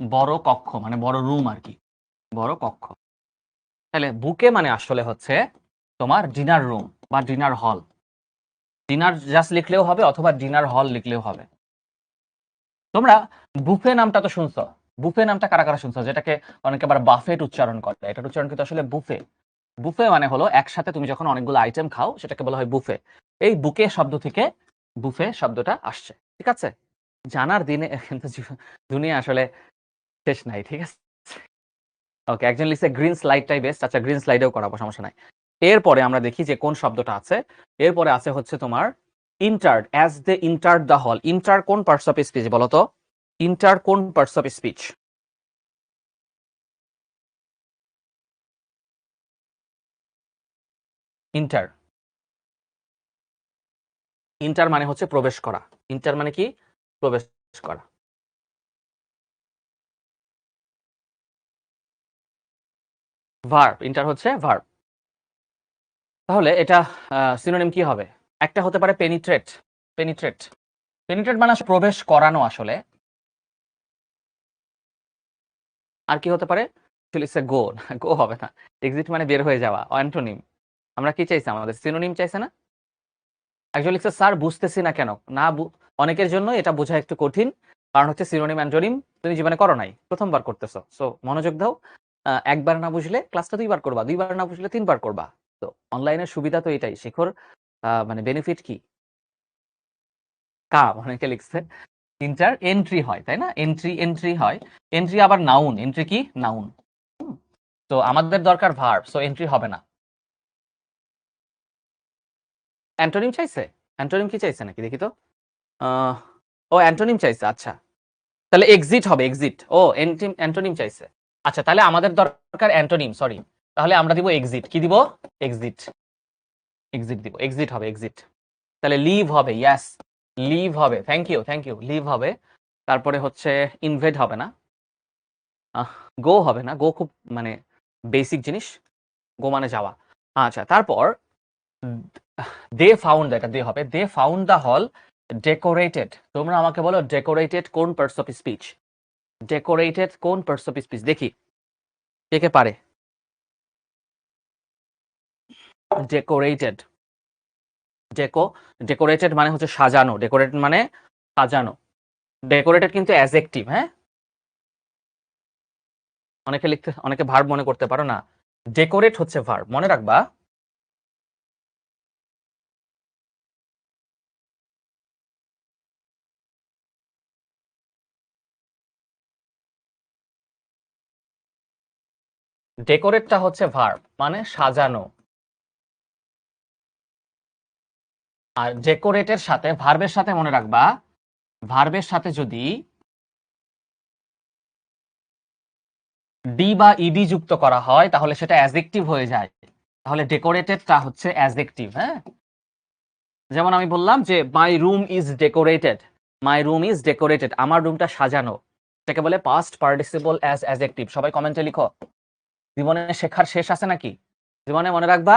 বড় কক্ষ মানে বড় রুম আর কি, বড় কক্ষ। তাহলে বুকে মানে আসলে হচ্ছে তোমার ডিনার রুম বা ডিনার হল। ডিনার জাস্ট লিখলেও হবে অথবা ডিনার হল লিখলেও হবে। তোমরা বুফে নামটা তো শুনছো, বুফে নামটা কারা কারা শুনছো, যেটাকে অনেকে আবার বাফেট উচ্চারণ করে, এটার উচ্চারণ কিন্তু আসলে বুফে। বুফে মানে হলো একসাথে তুমি যখন অনেকগুলো আইটেম খাও সেটাকে বলা হয় বুফে। এই বুকে শব্দ থেকে বুফে শব্দটা আসছে, ঠিক আছে? জানার দিনে কিন্তু দুনিয়া আসলে শেষ নাই, ঠিক আছে? ওকে, একজন লিখছে গ্রিন স্লাইডটাই বেস্ট। আচ্ছা, গ্রিন স্লাইডেও করাবো, সমস্যা নাই। এরপরে আমরা দেখি যে কোন শব্দটা আছে। এরপরে আছে হচ্ছে তোমার entered, as they entered the hall. Enter কোন পার্টস অফ স্পিচ বলো তো? ইন্টার কোন parts of speech? Enter, enter মানে হচ্ছে প্রবেশ করা। ইন্টার মানে কি? প্রবেশ করা। ভার্ব, ইন্টার হচ্ছে ভার্ব। তাহলে এটা সিনোনিম কি হবে? একটা হতে পারে পেনিট্রেট, পেনিট্রেট। পেনিট্রেট মানে প্রবেশ করানো আসলে। আর কি হতে পারে? লিখছে গো, গো হবে না। এক্সিট মানে বের হয়ে যাওয়া, অ্যান্টোনিম। আমরা কি চাইছি? আমাদের সিনোনিম চাইছে না? একজন লিখছে স্যার বুঝতেছি না কেন। না, অনেকের জন্য এটা বোঝা একটু কঠিন, কারণ হচ্ছে সিনোনিম অ্যান্টোনিম তুমি জীবনে করো নাই, প্রথমবার করতেছো। সো মনোযোগ দাও। একবার না বুঝলে ক্লাসটা দুইবার করবা, দুইবার না বুঝলে তিনবার করবা। তো অনলাইনের সুবিধা তো এটাই, শেখর মানে বেনিফিট কি? কাম, অনেকে লিখছে ইন্টার এন্ট্রি হয়, তাই না? এন্ট্রি, এন্ট্রি হয়। এন্ট্রি আবার নাউন, এন্ট্রি কি? নাউন। তো আমাদের দরকার ভার্ব, সো এন্ট্রি হবে না। অ্যান্টোনিম চাইছে? অ্যান্টোনিম কি চাইছে নাকি দেখি তো? আহ, ও অ্যান্টোনিম চাইছে, আচ্ছা। তাহলে এক্সিট হবে, এক্সিট। ও অ্যান্টোনিম চাইছে। আচ্ছা, তাহলে আমাদের দরকার অ্যান্টোনিম, সরি। তাহলে আমরা দিব এক্সিট। কি দিব? এক্সিট, এক্সিট দিব, এক্সিট হবে, এক্সিট। তাহলে লিভ হবে, ইয়াস, লিভ হবে। Thank you, thank you. Leave হবে। তারপরে হচ্ছে ইনভেড হবে না, গো হবে না। গো খুব মানে বেসিক জিনিস, গো মানে যাওয়া। আচ্ছা, তারপর দে ফাউন্ড, এটা দে হবে। They found the hall decorated. তোমরা আমাকে বলো ডেকোরেটেড কোন পার্টস অফ স্পিচ? ডেকোরেটেড কোন পার্টস অফ স্পিচ দেখি, কে কে পারে? ডেকোরেটেড, ডেকোরেটেড মানে হচ্ছে সাজানো। ডেকোরেটেড মানে সাজানো। ডেকোরেটেড কিন্তু অ্যাডজেক্টিভ, হ্যাঁ? অনেকে লিখতে, অনেকে ভার্ব মনে করতে পারো না, ডেকোরেট হচ্ছে ভার্ব, মনে রাখবা। ডেকোরেটটা হচ্ছে ভার্ব মানে সাজানো। আর ডেকোরেটের সাথে ভার্বের সাথে মনে রাখবা, ভার্বের সাথে যদি ডি বা ইডি যুক্ত করা হয় তাহলে সেটা অ্যাডজেক্টিভ হয়ে যায়। তাহলে ডেকোরেটেডটা হচ্ছে অ্যাডজেক্টিভ, হ্যাঁ? যেমন আমি বললাম যে my room is decorated, my room is decorated, আমার রুমটা সাজানো। এটাকে বলে পাস্ট পার্টিসিপল অ্যাজ অ্যাডজেক্টিভ। সবাই কমেন্টে লিখো, জীবনে শেখার শেষ আছে নাকি? জীবনে মনে রাখবা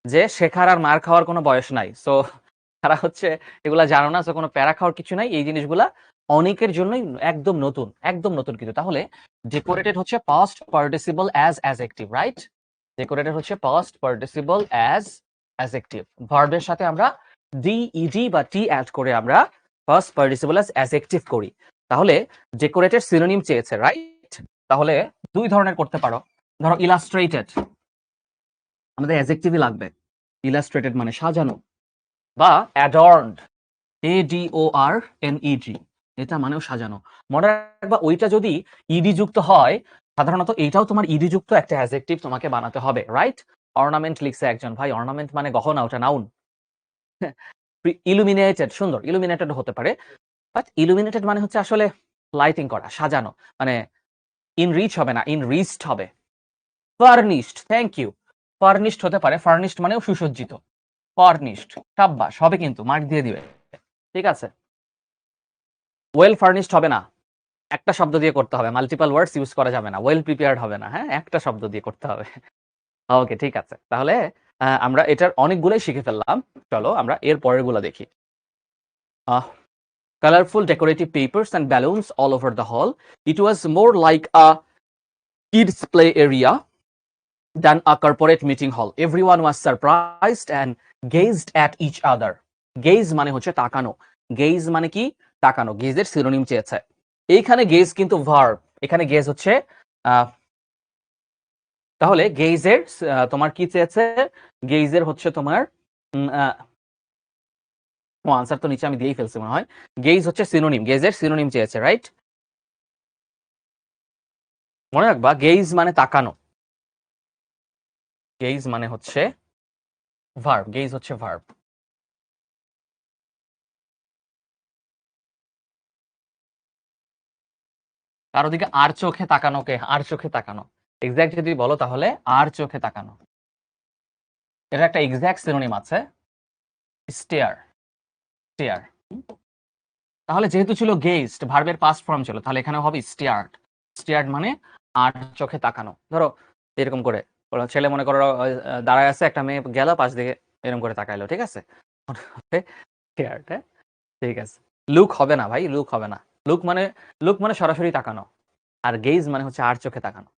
যে শেখার আর মার খাওয়ার কোনো বয়স নাই। সো তারা হচ্ছে এগুলা জানো না, সো কোনো প্যারা খাওয়ার কিছু নাই। এই জিনিসগুলা অনেকের জন্যই একদম নতুন, একদম নতুন কিন্তু। তাহলে ডেকোরেটেড হচ্ছে past participle as adjective, right? Decorated হচ্ছে পাস্ট পার্টিসিপল অ্যাজ অ্যাডজেক্টিভ। ভার্বের সাথে আমরা ডি, ইডি বা টি অ্যাড করে আমরা পাস্ট পার্টিসিপল অ্যাজ অ্যাডজেক্টিভ করি। তাহলে ডেকোরেটেড সিনোনিম চেয়েছে, রাইট? তাহলে দুই ধরনের করতে পারো। ধরো ইলাস্ট্রেটেড, আমাদের অ্যাডজেক্টিভই লাগবে। ইলাস্ট্রেটেড মানে সাজানো। বা অ্যাডর্নড, ADORNED, এটা মানেও সাজানো। মনে রাখবা ওইটা যদি ইডি যুক্ত হয়, সাধারণত এইটাও তোমার ইডি যুক্ত একটা অ্যাডজেক্টিভ তোমাকে বানাতে হবে, রাইট? অর্নামেন্ট লিখছে একজন ভাই, অর্নামেন্ট মানে গহনা, ওটা নাউন। ইলুমিনেটেড, সুন্দর, ইলুমিনেটেড হতে পারে। বাট ইলুমিনেটেড মানে হচ্ছে আসলে লাইটিং করা, সাজানো। মানে ইনরিচ হবে না, ইনরিচড হবে। Furnished, thank you. ফার্নিশড হতে পারে, ফার্নিশড মানেও সুসজ্জিত। ফার্নিশড, সাব্বাস, হবে কিন্তু, মার্ক দিয়ে দিবে। ঠিক আছে, ওয়েল ফার্নিশড হবে না। একটা শব্দ দিয়ে করতে হবে, মাল্টিপল ওয়ার্ডস ইউজ করা যাবে না, ওয়েল প্রিপেয়ার্ড হবে না, হ্যাঁ একটা শব্দ দিয়ে করতে হবে। ওকে ঠিক আছে, তাহলে আমরা এটার অনেকগুলোই শিখে ফেললাম। চলো আমরা এর পরেরগুলো দেখি। Colorful decorative papers and balloons all over the hall. It was more like a kids play area than a corporate meeting hall. Everyone was surprised and gazed at each other. Gaze মানে হচ্ছে তাকানো, gaze মানে কি তাকানো, gaze এর synonym চেয়েছে। এইখানে gaze কিন্তু ভার্ব, এখানে gaze হচ্ছে তাহলে gaze এর তোমার কি চেয়েছে, gaze এর হচ্ছে তোমার আনসার তো নিচে আমি দিয়েই ফেলছি মনে হয়। গেজ হচ্ছে সিনোনিম, গেজের সিনোনিম চেয়েছে, রাইট? মনে রাখবা গেজ মানে তাকানো, গেজ মানে হচ্ছে ভার্ব, গেজ হচ্ছে ভার্ব। কারো দিকে আর চোখে তাকানোকে, আর চোখে তাকানো এক্সাক্ট যদি বলো তাহলে আর চোখে তাকানো, এটা একটা এক্সাক্ট সিনোনিম আছে, স্টেয়ার, স্টেয়ার। তাহলে যেহেতু ছিল গেজড, ভার্বের পাস্ট ফর্ম ছিল, তাহলে এখানে হবে স্টেয়ার্ড, স্টেয়ার্ড মানে আর চোখে তাকানো। ধরো এরকম করে ছেলে মনে করো দাঁড়ায় আছে, একটা মেয়ে গেল পাশ দিকে এরকম করে তাকাইলো, ঠিক আছে, স্টেয়ার্ড, হ্যাঁ ঠিক আছে। লুক হবে না ভাই, লুক হবে না, লুক মানে সরাসরি তাকানো, আর গেজ মানে হচ্ছে আর চোখে তাকানো,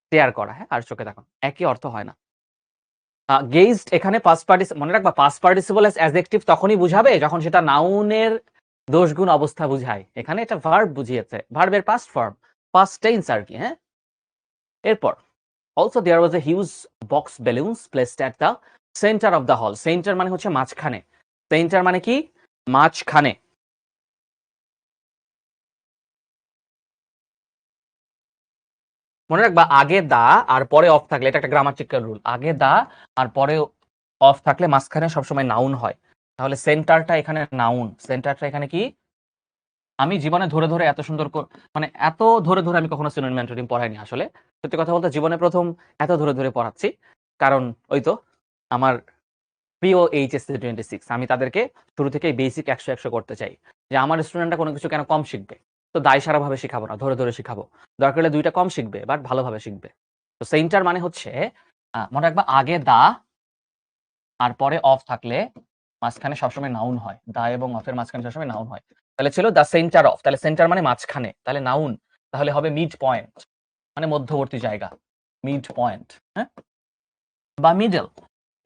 স্টেয়ার করা, হ্যাঁ আর চোখে তাকানো, একই অর্থ হয় না। গেজড এখানে পাস্ট পার্টিসিপল, মনে রাখবা পাস্ট পার্টিসিপল এস অ্যাডজেক্টিভ তখনই বুঝাবে যখন সেটা নাউনের দোষগুণ অবস্থা বুঝায়। এখানে এটা ভার্ব বুঝিয়েছে, ভার্বের পাস্ট ফর্ম, পাস্ট টেন্স আর কি, হ্যাঁ। এরপর also there was a huge box balloons placed at the centre of the hall. Centre মানে হচ্ছে মাঝখানে, সেন্টার মানে কি মাঝখানে। মনে রাখবা আগে দা আর পরে অফ থাকলে, এটা একটা গ্রামাটিক্যাল রুল, আগে দা আর পরে অফ থাকলে মাঝখানে সবসময় নাউন হয়। তাহলে সেন্টারটা এখানে নাউন, সেন্টারটা এখানে কি? আমি জীবনে ধরে ধরে এত সুন্দর মানে এত ধরে ধরে আমি কখনো সিনোনিম অ্যান্টোনিম পড়াইনি আসলে, সত্যি কথা বলতে জীবনে প্রথম এত ধরে ধরে পড়াচ্ছি। কারণ ওই তো আমার প্রিয় এইচএসসি 26, আমি তাদেরকে শুরু থেকেই বেসিক 100 করতে চাই, যে আমার স্টুডেন্টরা কোনো কিছু কেন কম শিখবে। তো দায় সারাভাবে শিখাবো না, ধরে ধরে শিখাবো, দরকার হলে 2টা কম শিখবে বাট ভালোভাবে শিখবে। তো সেন্টার মানে হচ্ছে মনে রাখবা আগে দা আর পরে অফ থাকলে মাঝখানে সবসময় নাউন হয়, দা এবং অফের মাঝখানে সবসময় নাউন হয়। তাহলে ছিল দ্য সেন্টার অফ, তাহলে সেন্টার মানে মাঝখানে, তাহলে নাউন, তাহলে হবে মিড পয়েন্ট মানে মধ্যবর্তী জায়গা, মিড পয়েন্ট, হ্যাঁ, বা মিডল,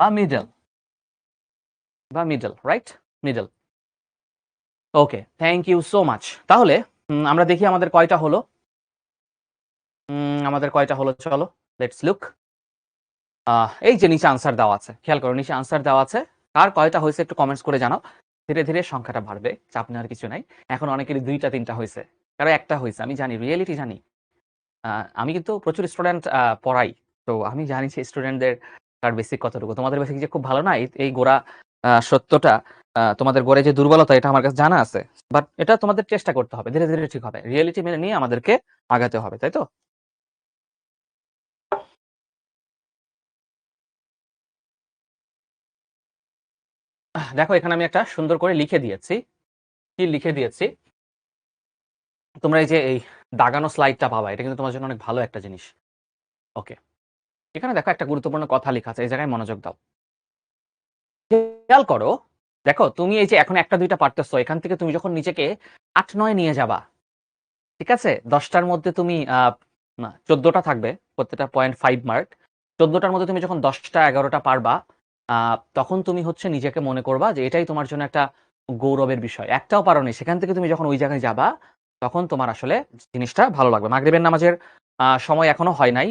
বা মিডল, বা middle, right, middle. Okay, thank you so much. তাহলে আমরা দেখি আমাদের কয়টা হলো, আমাদের কয়টা হলো, চলো লেটস লুক। এই যে নিচে আনসার দেওয়া আছে, খেয়াল করো নিচে আনসার দেওয়া আছে, কার কয়টা হয়েছে একটু কমেন্টস করে জানাও। ধীরে ধীরে সংখ্যাটা বাড়বে, চাপ নেওয়ার কিছু নাই। এখন অনেকেরই 2টা 3টা হয়েছে, কারো একটা হয়েছে, আমি জানি, রিয়েলিটি জানি। আমি কিন্তু প্রচুর স্টুডেন্ট পড়াই, তো আমি জানি যে স্টুডেন্টদের তার বেসিক কতটুকু। তোমাদের বেসিক যে খুব ভালো না, এই গোড়া সত্যটা, তোমাদের গোড়ে যে দুর্বলতা, এটা আমার কাছে জানা আছে, বাট এটা তোমাদের চেষ্টা করতে হবে, ধীরে ধীরে ঠিক হবে, রিয়েলিটি মেনে নিয়ে আমাদেরকে আগাতে হবে, তাই তো? দেখো এখানে আমি একটা সুন্দর করে লিখে দিয়েছি, কি লিখে দিয়েছি, তোমরা এই যে এই দাগানো স্লাইডটা পাবা, এটা কিন্তু তোমার জন্য অনেক ভালো একটা জিনিস। ওকে, এখানে দেখো একটা গুরুত্বপূর্ণ কথা লেখা আছে, এই জায়গায় মনোযোগ দাও, খেয়াল করো। দেখো তুমি এই যে এখন 1টা 2টা পারতেছো, এখান থেকে তুমি যখন নিজেকে 8 9 নিয়ে যাবা, ঠিক আছে, 10টার মধ্যে তুমি 14টা থাকবে, প্রত্যেকটা 0.5 মার্ক, 14টার মধ্যে তুমি যখন 10টা 11টা পারবা, তখন তুমি হচ্ছে নিজেকে মনে করবা যে এটাই তোমার জন্য একটা গৌরবের বিষয়। একটাও পারোনি, সেখান থেকে তুমি যখন ওই জায়গায় যাবা, তখন তোমার আসলে জিনিসটা ভালো লাগবে। মাগরিবের নামাজের সময় এখনো হয় নাই,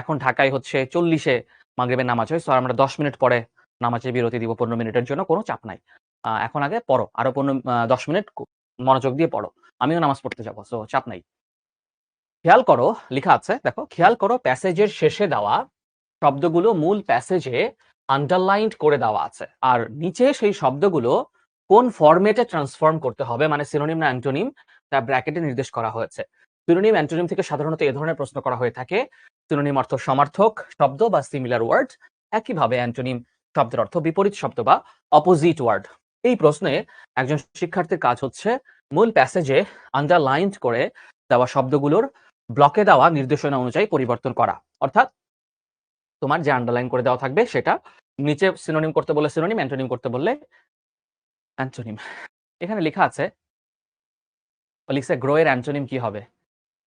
এখন ঢাকায় হচ্ছে 40-এ মাগরিবের নামাজ হয়, সো আমরা 10 মিনিট পরে নামাজের বিরতি দিব 15 মিনিটের জন্য, কোনো চাপ নাই। এখন আগে পড়ো, আরো 10 মিনিট মনোযোগ দিয়ে পড়ো, আমিও নামাজ পড়তে যাবো, সো চাপ নাই। খেয়াল করো লেখা আছে, দেখো খেয়াল করো প্যাসেজের শেষে দেওয়া শব্দগুলো মূল প্যাসেজে আন্ডারলাইন্ড করে দেওয়া আছে, আর নিচে সেই শব্দগুলো কোন ফরম্যাটে ট্রান্সফর্ম করতে হবে, মানে সিনোনিম না অ্যান্টোনিম, তা ব্র্যাকেটে নির্দেশ করা হয়েছে। সিনোনিম অ্যান্টোনিম থেকে সাধারণত এ ধরনের প্রশ্ন করা হয়ে থাকে। সিনোনিম অর্থ সমার্থক শব্দ বা সিমিলার ওয়ার্ড, একইভাবে অ্যান্টোনিম শব্দের অর্থ বিপরীত শব্দ বা অপোজিট ওয়ার্ড। এই প্রশ্নে একজন শিক্ষার্থীর কাজ হচ্ছে মূল প্যাসেজে আন্ডারলাইন্ড করে দেওয়া শব্দগুলোর ব্লকে দেওয়া নির্দেশনা অনুযায়ী পরিবর্তন করা। অর্থাৎ তোমার যে আন্ডারলাইন করে দেওয়া থাকবে সেটা নিচে সিনোনিম করতে বললে সিনোনিম, অ্যান্টোনিম করতে বললে অ্যান্টোনিম। এখানে লেখা আছে, লিখছে গ্রো এর অ্যান্টোনিম কি হবে?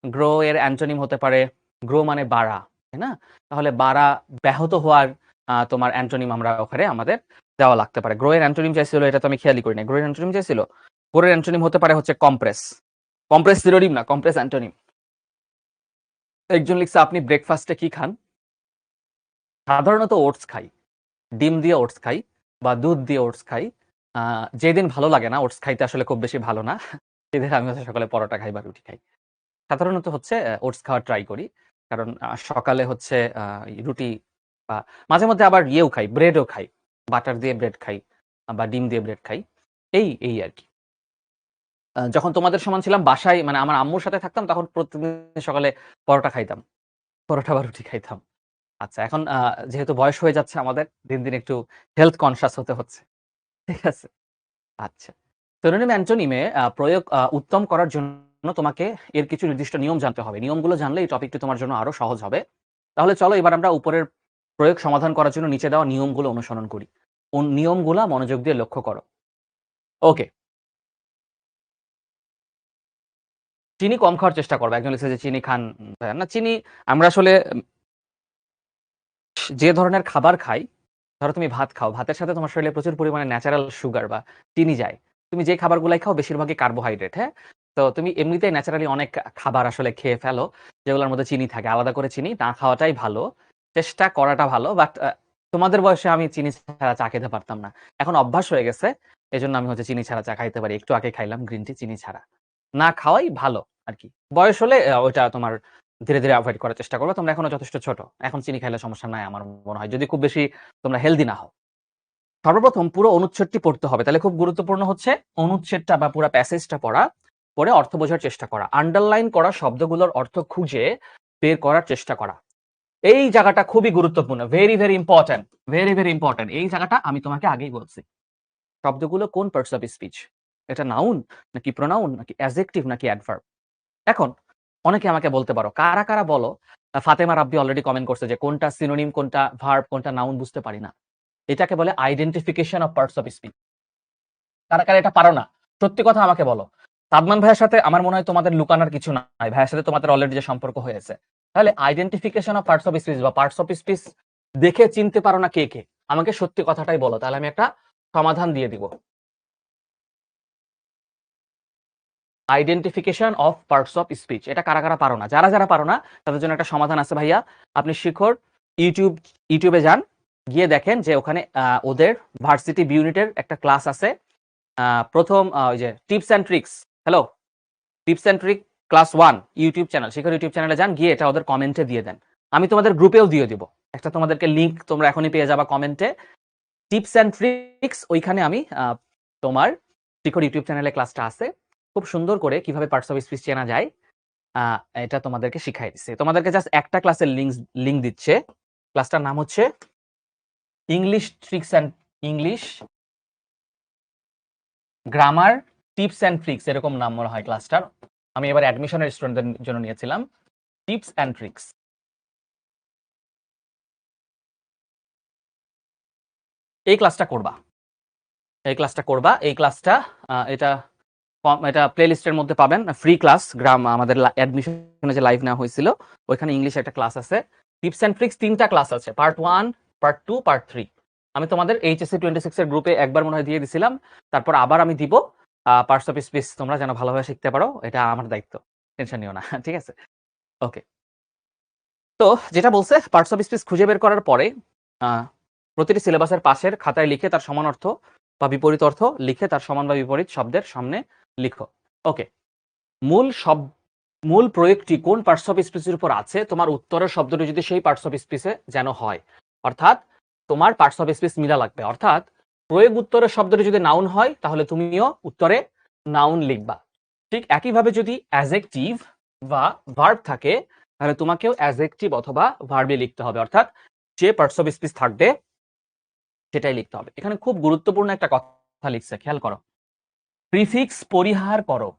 গ্রো এর অ্যান্টোনিম হতে পারে, গ্রো মানে বাড়া, তাই না? তাহলে বাড়া, ব্যাহত হওয়ার তোমার অ্যান্টোনিম আমরা ওখানে আমাদের দেওয়া লাগতে পারে। গ্রো এর অ্যান্টোনিম চাইছিল, এটা তো আমি খেয়ালই করি না। গ্রো এর অ্যান্টোনিম চাইছিল, গ্রো এর অ্যান্টোনিম হতে পারে হচ্ছে কম্প্রেস। কম্প্রেস সিনোনিম না, কম্প্রেস অ্যান্টোনিম। একজন লিখছে আপনি ব্রেকফাস্টে কি খান? সাধারণত ওটস খাই, ডিম দিয়ে ওটস খাই বা দুধ দিয়ে ওটস খাই। যেদিন ভালো লাগে না, ওটস খাইতে আসলে খুব বেশি ভালো না, সেদিন আমি হচ্ছে সকালে পরোটা খাই বা রুটি খাই। সাধারণত হচ্ছে ওটস খাওয়ার ট্রাই করি। কারণ সকালে হচ্ছে রুটি বা মাঝে মধ্যে আবার ইয়েও খাই, ব্রেডও খাই। বাটার দিয়ে ব্রেড খাই বা ডিম দিয়ে ব্রেড খাই। এই আরকি। যখন তোমাদের সমান ছিলাম বাসায়, মানে আমার আম্মুর সাথে থাকতাম, তখন প্রতিদিন সকালে পরোটা খাইতাম। পরোটা বা রুটি খাইতাম। আচ্ছা, এখন যেহেতু বয়স হয়ে যাচ্ছে আমাদের, দিন একটু হেলথ কনসিয়াস হতে হচ্ছে। ঠিক আছে? আচ্ছা। সিনোনিম অ্যান্টোনিমে প্রয়োগ উত্তম করার জন্য তোমাকে এর কিছু নির্দিষ্ট নিয়ম জানতে হবে। নিয়মগুলো জানলে এই টপিকটি তোমার জন্য আরো সহজ হবে। তাহলে চলো এবার আমরা উপরের প্রয়োগ সমাধান করার জন্য নিচে দেওয়া নিয়মগুলো অনুসরণ করি। নিয়মগুলা মনোযোগ দিয়ে লক্ষ্য করো। ওকে। চিনি কম খাওয়ার চেষ্টা করবা। একজন লিখছে যে চিনি খান। না, চিনি আমরা আসলে যে ধরনের খাবার খাই, ধরো তুমি ভাত খাও, ভাতের সাথে তোমার শরীরে প্রচুর পরিমাণে ন্যাচারাল সুগার বা চিনি যায়। তুমি যে খাবারগুলাই খাও বেশিরভাগই কার্বোহাইড্রেট, হ্যাঁ? তো তুমি এমনিতেই ন্যাচারালি অনেক খাবার আসলে খেয়ে ফেলো যেগুলোর মধ্যে চিনি থাকে। আলাদা করে চিনি না খাওয়াটাই ভালো। চেষ্টা করাটা ভালো। বাট তোমাদের বয়সে আমি চিনি ছাড়া চা খেতে পারতাম না। এখন অভ্যাস হয়ে গেছে। এজন্য আমি হচ্ছে চিনি ছাড়া চা খাইতে পারি। একটু আগে খাইলাম গ্রিন টি চিনি ছাড়া। না খাওয়াই ভালো আরকি। বয়স হলে ওইটা তোমার ধীরে এভয়েড করার চেষ্টা করবা। তোমরা এখনো যথেষ্ট ছোট। এখন চিনি খাইলে সমস্যা নাই আমার মনে হয়। যদি খুব বেশি তোমরা হেলথি না হও। সর্বপ্রথম পুরো অনুচ্ছেদটি পড়তে হবে। তাহলে খুব গুরুত্বপূর্ণ হচ্ছে অনুচ্ছেদটা বা পুরা প্যাসেজটা পড়া, পড়ে অর্থ বোঝার চেষ্টা করা। আন্ডারলাইন করা শব্দগুলোর অর্থ খুঁজে বের করার চেষ্টা করা। এই জায়গাটা খুবই গুরুত্বপূর্ণ। Very important. Very important. এই জায়গাটা আমি তোমাকে আগেই বলছি। শব্দগুলো কোন পার্টস অফ স্পিচ? এটা নাউন নাকি প্রোনাউন নাকি অ্যাডজেক্টিভ নাকি অ্যাডভার্ব? এখন অনেকে আমাকে বলতে পারো, কারা বলো? ফাতেমা রাব্বি অলরেডি কমেন্ট করছে যে কোনটা সিনোনিম, কোনটা ভার্ব, কোনটা নাউন বুঝতে পারি না। এটাকে বলে identification of parts of speech. কারা এটা পারো না? সত্যি কথা আমাকে বলো। সাদমান ভাইয়ের সাথে আমার মনে হয় তোমাদের লুকানোর কিছু নাই। ভাইয়ের সাথে তোমাদের অলরেডি যে সম্পর্ক হয়েছে। তাহলে identification of parts of speech বা পার্টস অফ স্পিচ দেখে চিনতে পারো না কে? আমাকে সত্যি কথাটাই বলো। তাহলে আমি একটা সমাধান দিয়ে দিব। Identification of parts of speech. এটা কারা পারো না? যারা পারো না তাদের জন্য একটা সমাধান আছে ভাইয়া। আপনি শিখর ইউটিউবে যান, গিয়ে দেখেন যে ওখানে ওদের ভার্সিটি বি ইউনিটের একটা ক্লাস আছে। প্রথম ওই যে tips and tricks, hello, tips and trick class 1 YouTube channel, Shikhar YouTube চ্যানেলে যান, গিয়ে এটা ওদের কমেন্টে দিয়ে দেন। আমি তোমাদের গ্রুপেও দিয়ে দিব। একটা তোমাদেরকে লিংক তোমরা এখনই পেয়ে যাবা কমেন্টে। টিপস অ্যান্ড ট্রিক্স, ওইখানে আমি তোমার শিখর ইউটিউব চ্যানেলে ক্লাসটা আছে। খুব সুন্দর করে কিভাবে পার্টস অফ স্পিচ চেনা যায় এটা তোমাদেরকে শিখাই দিচ্ছে। তোমাদেরকে জাস্ট একটা ক্লাসের লিংক দিচ্ছে। ক্লাসটার নাম হচ্ছে English tricks and English grammar tips and tricks, এরকম নাম মনে হয় ক্লাসটার। আমি এবার অ্যাডমিশনের স্টুডেন্টদের জন্য নিয়েছিলাম। Tips and tricks. এই ক্লাসটা করবা। এই ক্লাসটা এটা প্লেলিস্টের মধ্যে পাবেন। ফ্রি ক্লাস, আমাদের অ্যাডমিশনে যে লাইভ নেওয়া হয়েছিল ওইখানে ইংলিশে একটা ক্লাস আছে। টিপস অ্যান্ড ট্রিক্স 3টা ক্লাস আছে, পার্ট 1, পার্ট 2, পার্ট 3। আমি তোমাদের এইচএসসি 26 এর গ্রুপে একবার মনে হয় দিয়ে দিছিলাম। তারপর আবার আমি দিব। পার্টস অফ স্পিচ তোমরা যেন ভালোভাবে শিখতে পারো, এটা আমার দায়িত্ব। টেনশন নিও না। ঠিক আছে? ওকে। তো যেটা বলছে, পার্টস অফ স্পিচ খুঁজে বের করার পরে প্রতিটি সিলেবাসের পাশের খাতায় লিখে তার সমান অর্থ বা বিপরীত অর্থ লিখে তার সমান বা বিপরীত শব্দের সামনে লিখো। ওকে। মূল প্রয়োগটি কোন পার্টস অফ স্পিচের উপর আছে, তোমার উত্তরের শব্দটি যদি সেই পার্টস অফ স্পিচে যেন হয়। অর্থাৎ তোমার পার্টস অফ স্পিচ মিলা লাগবে। অর্থাৎ প্রয়োগ উত্তরের শব্দটি যদি নাউন হয় তাহলে তুমিও উত্তরে নাউন লিখবা। ঠিক একইভাবে যদি অ্যাডজেক্টিভ বা ভার্ব থাকে তাহলে তোমাকেও অ্যাডজেক্টিভ অথবা ভার্বে লিখতে হবে। অর্থাৎ যে পার্টস অফ স্পিচ থাকবে সেটাই লিখতে হবে। এখানে খুব গুরুত্বপূর্ণ একটা কথা লিখছে, খেয়াল করো। প্রিফিক্স পরিহার করো।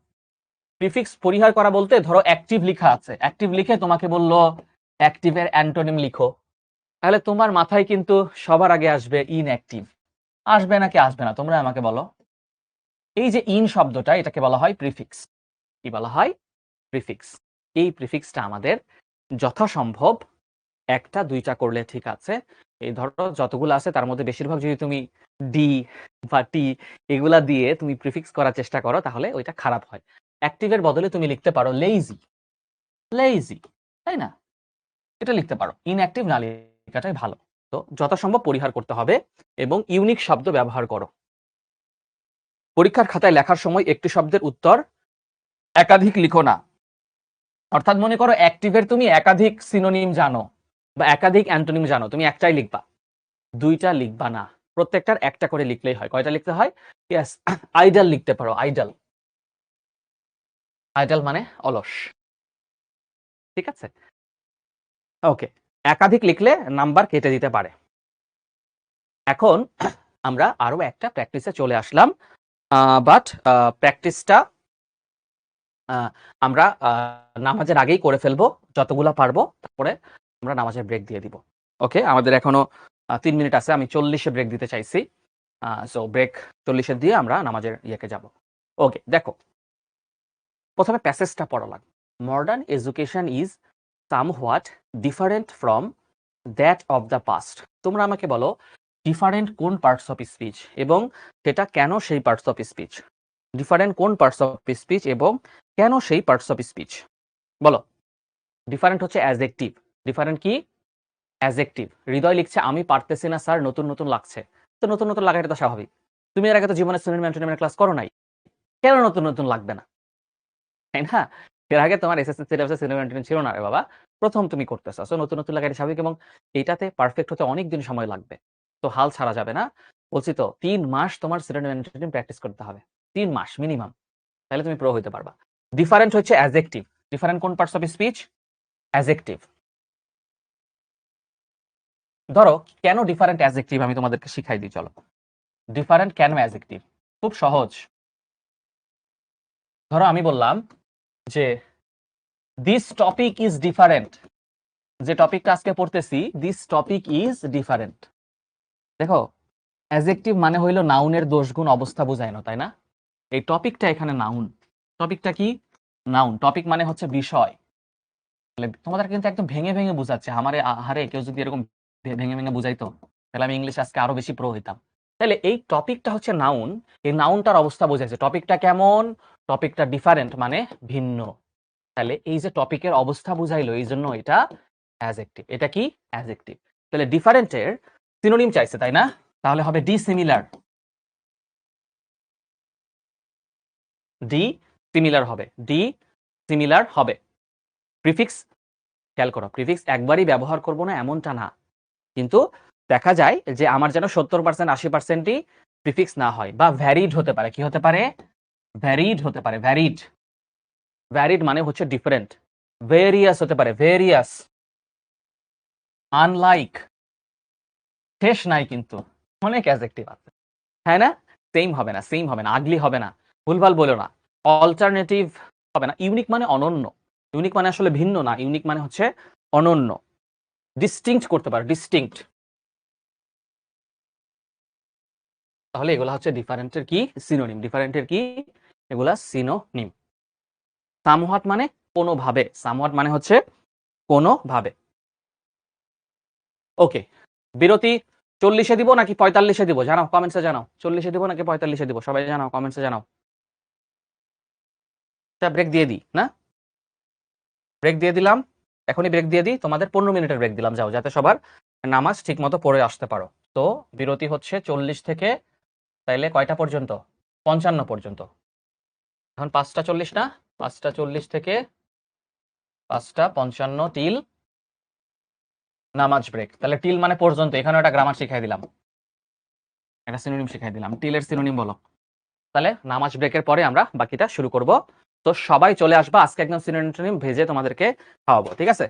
প্রিফিক্স পরিহার করা বলতে ধরো অ্যাক্টিভ লেখা আছে, অ্যাক্টিভ লিখে তোমাকে বললো অ্যাক্টিভের অ্যান্টোনিম লিখো, তাহলে তোমার মাথায় কিন্তু সবার আগে আসবে ইনঅ্যাক্টিভ। আসবে নাকি আসবে না তোমরা আমাকে বলো। এই যে ইন শব্দটা, এটাকে বলা হয় প্রিফিক্স। কি বলা হয়? প্রিফিক্স। এই প্রিফিক্সটা আমাদের যথাসম্ভব একটা দুইটা করলে ঠিক আছে। এই ধরো যতগুলো আছে তার মধ্যে বেশিরভাগ যদি তুমি ডি বা টি এগুলা দিয়ে তুমি প্রিফিক্স করার চেষ্টা করো তাহলে ওইটা খারাপ হয়। অ্যাক্টিভের বদলে তুমি লিখতে পারো লেইজি, লেইজি, তাই না? এটা লিখতে পারো, ইনঅ্যাক্টিভ না লেখাটাই ভালো। তো যথাসম্ভব পরিহার করতে হবে এবং ইউনিক শব্দ ব্যবহার করো। পরীক্ষার খাতায় লেখার সময় একটি শব্দের উত্তর একাধিক লিখো না। অর্থাৎ মনে করো অ্যাক্টিভের তুমি একাধিক সিনোনিম জানো বা একাধিক অ্যান্টোনিম জানো, তুমি একটাই লিখবা, দুইটা লিখবা না। প্রত্যেকটার একটা করে লিখলেই হয়। কয়টা লিখতে হয়? ইয়েস, আইডল লিখতে পারো, আইডল। আইডল মানে অলস। ঠিক আছে, ওকে। একাধিক লিখলে নাম্বার কেটে দিতে পারে। এখন আমরা আরো একটা প্র্যাকটিসে চলে আসলাম, বাট প্র্যাকটিসটা আমরা নামাজের আগেই করে ফেলবো যতগুলা পারবো, তারপরে আমরা নামাজের ব্রেক দিয়ে দিব। ওকে, আমাদের এখনো 3 মিনিট আছে, আমি 40-এ ব্রেক দিতে চাইছি। সো ব্রেক 40-এ দিয়ে আমরা নামাজের ইয়েকে যাব। ওকে, দেখো প্রথমে প্যাসেজটা পড়া লাগবে। Modern education is somewhat different from that of the past. তোমরা আমাকে বলো ডিফারেন্ট কোন পার্টস অফ স্পিচ এবং সেটা কেন সেই পার্টস অফ স্পিচ। ডিফারেন্ট কোন পার্টস অফ স্পিচ এবং কেন সেই পার্টস অফ স্পিচ বলো। ডিফারেন্ট হচ্ছে অ্যাডজেক্টিভ। ডিফারেন্ট কি? অ্যাডজেক্টিভ। হৃদয় লিখছে আমি পারতেছি না স্যার, নতুন নতুন লাগছে। তো নতুন নতুন লাগা এটা তো স্বাভাবিক। তুমি এর আগে তো জীবনে সিনোনিম অ্যান্টোনিমের ক্লাস করো নাই, কেন নতুন নতুন লাগবে না, তাই না? এর আগে তোমার এসএসসি সিলেবাসে সিনোনিম অ্যান্টোনিম ছিল না রে বাবা, প্রথম তুমি করতেছো। সো নতুন নতুন লাগা এটা স্বাভাবিক এবং এইটাতে পারফেক্ট হতে অনেক দিন সময় লাগবে। তো হাল ছাড়া যাবে না। বলছি তো 3 মাস তোমার সিনোনিম অ্যান্টোনিম প্র্যাকটিস করতে হবে, 3 মাস মিনিমাম, তাহলে তুমি প্রো হইতে পারবা। ডিফারেন্ট হচ্ছে অ্যাডজেক্টিভ। ডিফারেন্ট কোন পার্টস অফ স্পিচ? অ্যাডজেক্টিভ। ধরো কেন ডিফারেন্ট অ্যাডজেক্টিভ আমি তোমাদেরকে শিখাই দিই, চলো। ডিফারেন্ট কেন অ্যাডজেক্টিভ? খুব সহজ। ধরো আমি বললাম যে দিস টপিক ইজ ডিফারেন্ট। যে টপিকটা আজকে পড়তেছি, দিস টপিক ইজ ডিফারেন্ট। দেখো অ্যাডজেক্টিভ মানে হইলো নাউনের দোষগুণ অবস্থা বুঝায়নো, তাই না? এই টপিকটা এখানে নাউন। টপিকটা কি? নাউন। টপিক মানে হচ্ছে বিষয়। তোমাদের কিন্তু একদম ভেঙে ভেঙে বুঝাচ্ছে। আমারে আহারে কেউ যদি এরকম ভেঙে ভেঙে বুঝাইতো তাহলে আমি ইংলিশ আজকে আরো বেশি প্রো হইতাম। তাহলে এই টপিকটা হচ্ছে নাউন, এই নাউনটার অবস্থা বোঝাইছে। টপিকটা কেমন? টপিকটা ডিফারেন্ট মানে ভিন্ন। তাহলে এই যে টপিকের অবস্থা বুঝাইলো, এই জন্য এটা অ্যাডজেক্টিভ। এটা কি? অ্যাডজেক্টিভ। তাহলে ডিফারেন্টের সিনোনিম চাইছে, তাই না? তাহলে হবে ডিসিমিলার। ডি সিমিলার হবে, ডি সিমিলার হবে। প্রিফিক্স খেয়াল করো, প্রিফিক্স একবারই ব্যবহার করব না এমনটা না, কিন্তু দেখা যায় যে আমার যেন 70% 80%ই প্রিফিক্স না হয় বা ভ্যারিড হতে পারে। কি হতে পারে? ভ্যারিড হতে পারে। ভ্যারিড, ভ্যারিড মানে হচ্ছে ডিফারেন্ট। ভেরিয়াস হতে পারে, ভেরিয়াস। আনলাইক, শেষ নাই কিন্তু, অনেক অ্যাডজেক্টিভ আছে, হ্যাঁ না? সেম হবে না, সেম হবে না, আগলি হবে না, ভুলভাল বলো না। অল্টারনেটিভ হবে না। ইউনিক মানে অনন্য। ইউনিক মানে আসলে ভিন্ন না, ইউনিক মানে হচ্ছে অনন্য। ডিস্টিংক্ট করতে পারো, ডিস্টিংক্ট। তাহলে এগুলা হচ্ছে ডিফারেন্টের কি? সিনোনিম। ডিফারেন্টের কি? এগুলা সিনোনিম। সামহাট মানে কোনোভাবে। সামহাট মানে হচ্ছে কোনোভাবে। ওকে, বিরতি 40-এ দিব নাকি 45-এ দিব? জানাও, কমেন্টসে জানাও। 40-এ দিব নাকি 45-এ দিব? সবাই জানাও, কমেন্টসে জানাও। ব্রেক দিয়ে দিই না? ব্রেক দিয়ে দিলাম, এখনই ব্রেক দিয়ে দিই। তোমাদের 15 মিনিটের ব্রেক দিলাম, যাও, যাতে সবার নামাজ ঠিক মতো পড়ে আসতে পারো। তো বিরতি হচ্ছে 40 থেকে, তাইলে কয়টা পর্যন্ত? 55 পর্যন্ত। এখন 5টা 40 না? 5টা 40 থেকে 5টা 55 টিল নামাজ ব্রেক। তাহলে টিল মানে পর্যন্ত। এখানে একটা গ্রামার শিখাই দিলাম, একটা সিনোনিম শিখাই দিলাম। টিলের সিনোনিম বলো। তাহলে নামাজ ব্রেকের পরে আমরা বাকিটা শুরু করব। তো সবাই চলে আসবা, আজকে একদম সিনোনিম ভেজে তোমাদেরকে খাওয়াবো, ঠিক আছে?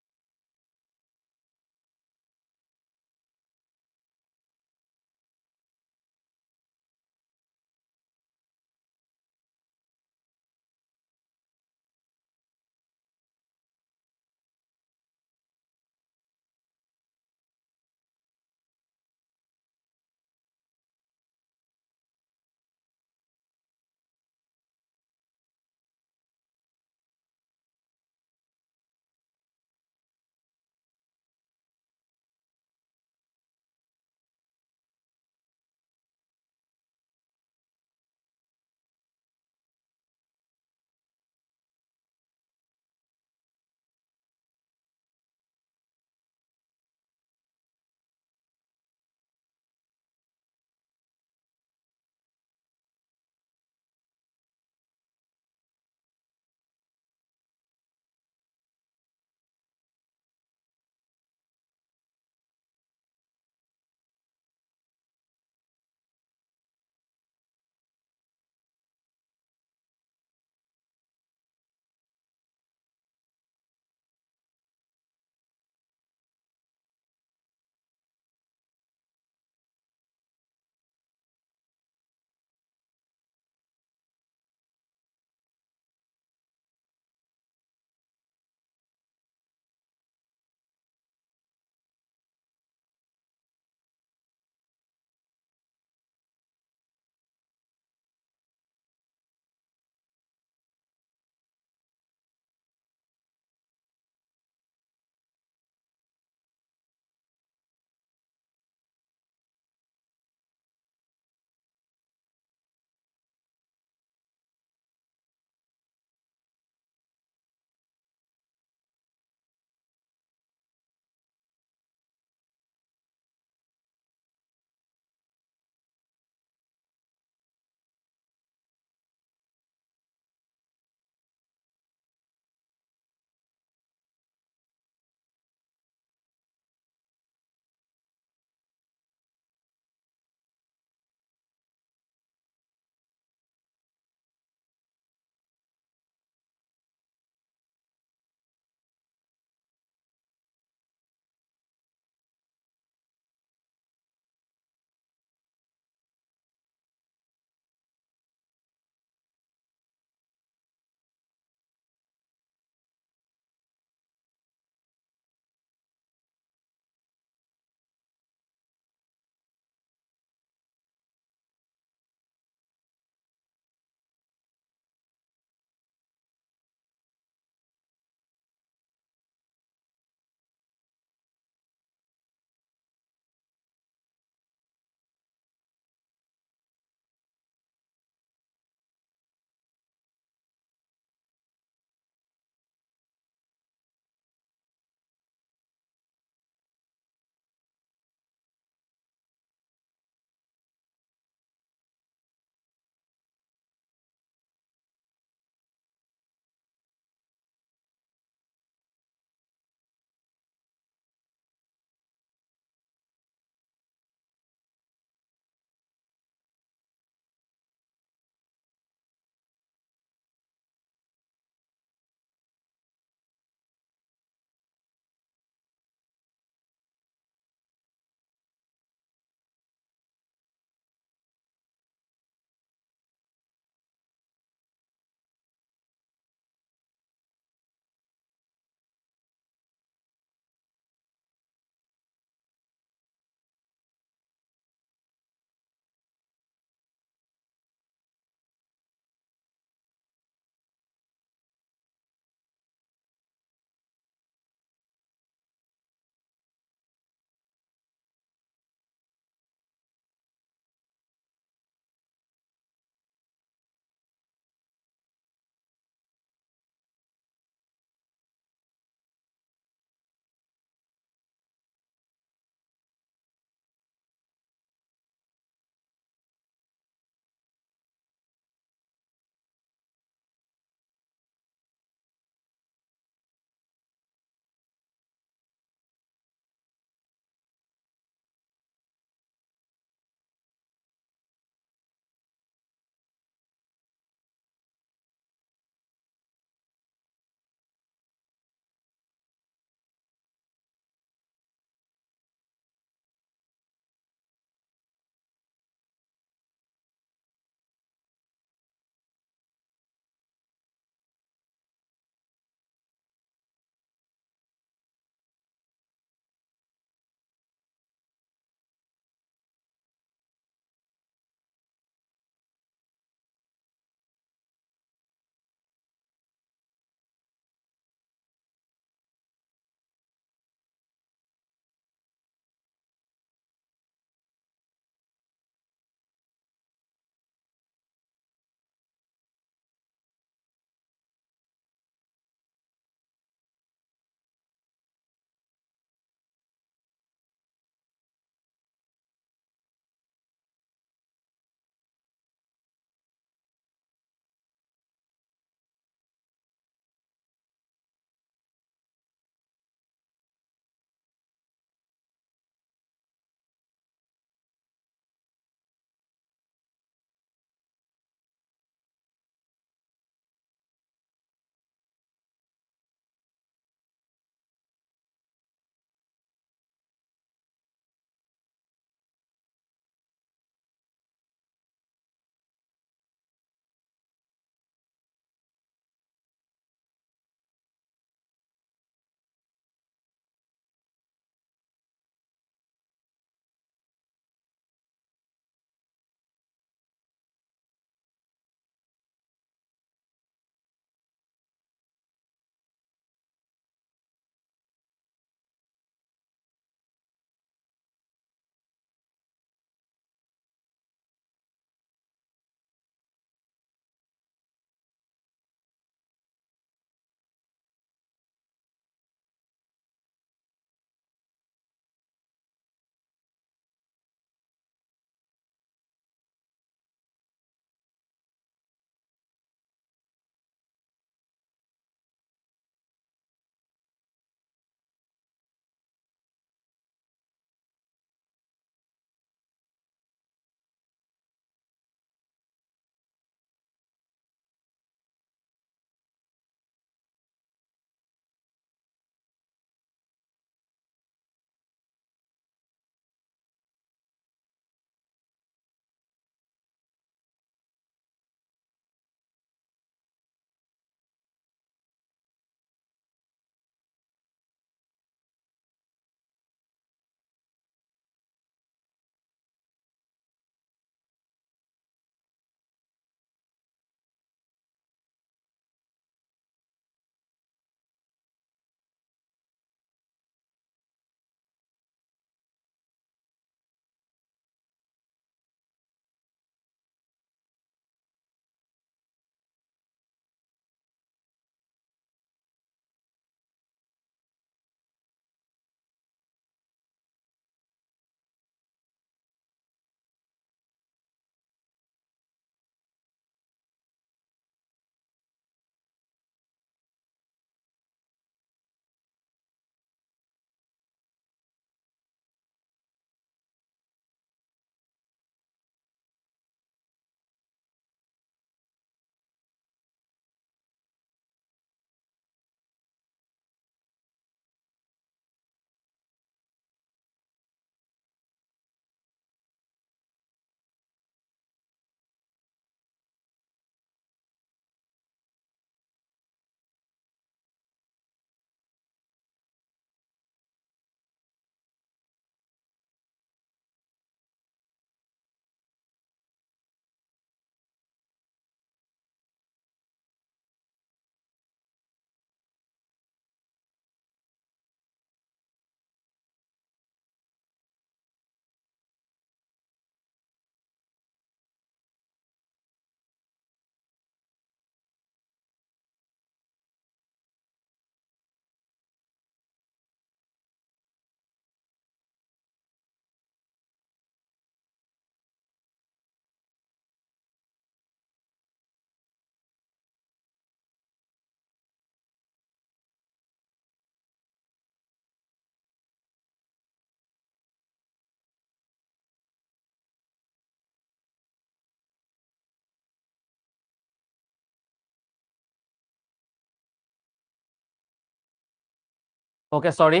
ওকে, সরি,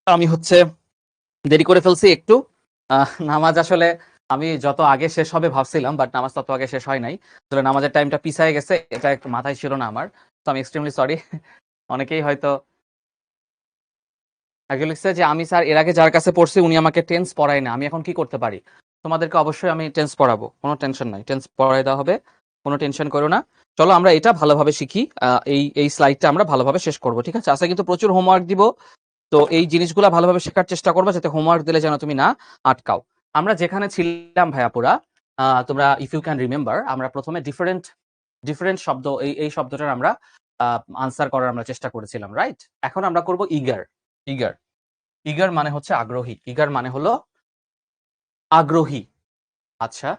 আমি হচ্ছে দেরি করে ফেলছি একটু। নামাজ আসলে আমি যত আগে শেষ হবে ভাবছিলাম, বাট নামাজ তত আগে শেষ হয় নাই। আসলে নামাজের টাইমটা পিছায় গেছে, এটা একটু মাথায় ছিল না আমার। তো আমি এক্সট্রিমলি সরি। অনেকেই হয়তো আগে লিখছে যে আমি স্যার এর আগে যার কাছে পড়ছি উনি আমাকে টেন্স পড়ায় না, আমি এখন কি করতে পারি? তোমাদেরকে অবশ্যই আমি টেন্স পড়াবো, কোনো টেনশন নাই, টেন্স পড়াই দেওয়া হবে, কোনো টেনশন করো না। চলো আমরা এটা ভালোভাবে শিখি। এই স্লাইডটা আমরা ভালোভাবে শেষ করবো, ঠিক আছে? আজকে কিন্তু প্রচুর হোমওয়ার্ক দিব, তো এই জিনিসগুলো ভালোভাবে শেখার চেষ্টা করবো, যাতে হোমওয়ার্ক দিলে যেন তুমি না আটকাও। আমরা যেখানে ছিলাম ভাইয়াপুরা, তোমরা ইফ ইউ ক্যান রিমেম্বার, আমরা প্রথমে ডিফারেন্ট ডিফারেন্ট শব্দ, এই শব্দটার আমরা আনসার করার আমরা চেষ্টা করেছিলাম, রাইট? এখন আমরা করব ইগার। ইগার ইগার মানে হচ্ছে আগ্রহী, ইগার মানে হলো আগ্রহী। আচ্ছা,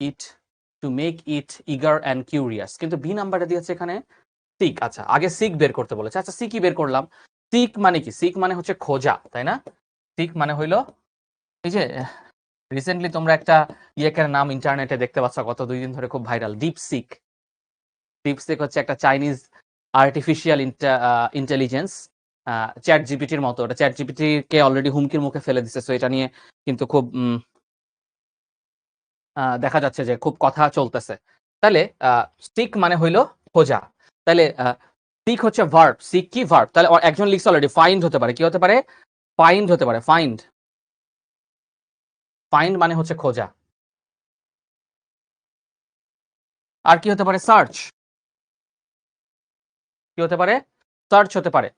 it, to make it eager and curious, কিন্তু বি নাম্বারটা দিয়েছে এখানে সিক। আচ্ছা, আগে সিক বের করতে বলেছে। আচ্ছা, সিকই বের করলাম। সিক মানে কি? সিক মানে হচ্ছে খোঁজা, তাই না? সিক মানে হইলো, এই যে রিসেন্টলি তোমরা একটা ইয়েকের নাম ইন্টারনেটে দেখতে পাচ্ছ, গত 2 দিন ধরে খুব ভাইরাল, ডিপসিক। ডিপসিক হচ্ছে একটা চাইনিজ আর্টিফিশিয়াল ইন্টেলিজেন্স, চ্যাট জিপিটির মতো। ওটা চ্যাট জিপিটি কে অলরেডি হুমকির মুখে ফেলে দিচ্ছে, সো এটা নিয়ে কিন্তু খুব দেখা যাচ্ছে যে খুব কথা চলতেছে। তাহলে সিক মানে হইলো খোঁজা। তাহলে সিক হচ্ছে ভার্ব, সিক কি ভার্ব? তাহলে একজন লিখছে অলরেডি, ফাইন্ড হতে পারে, কি হতে পারে? ফাইন্ড হতে পারে, ফাইন্ড। ফাইন্ড মানে হচ্ছে খোঁজা। আর কি হতে পারে? সার্চ। কি হতে পারে? সার্চ হতে পারে,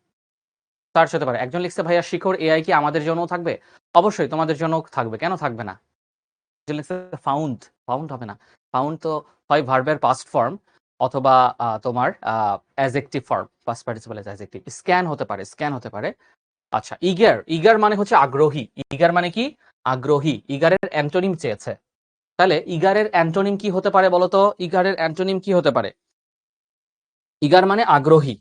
সার্চ হতে পারে। একজন লিখছে ভাইয়া শিখর এআই কি আমাদের জন্যও থাকবে? অবশ্যই তোমাদের জন্যও থাকবে, কেন থাকবে না? একজন লিখছে ফাউন্ড, ফাউন্ড হবে না। ফাউন্ড তো হয় ভার্বের পাস্ট ফর্ম অথবা তোমার adjective form, past participle adjective. Scan হতে পারে, স্ক্যান হতে পারে। আচ্ছা, ইগার, ইগার মানে হচ্ছে আগ্রহী। ইগার মানে কি? আগ্রহী। ইগারের অ্যান্টোনিম চেয়েছে, তাহলে ইগারের অ্যান্টোনিম কি হতে পারে বলতো? ইগারের অ্যান্টোনিম কি হতে পারে? ইগার মানে আগ্রহী।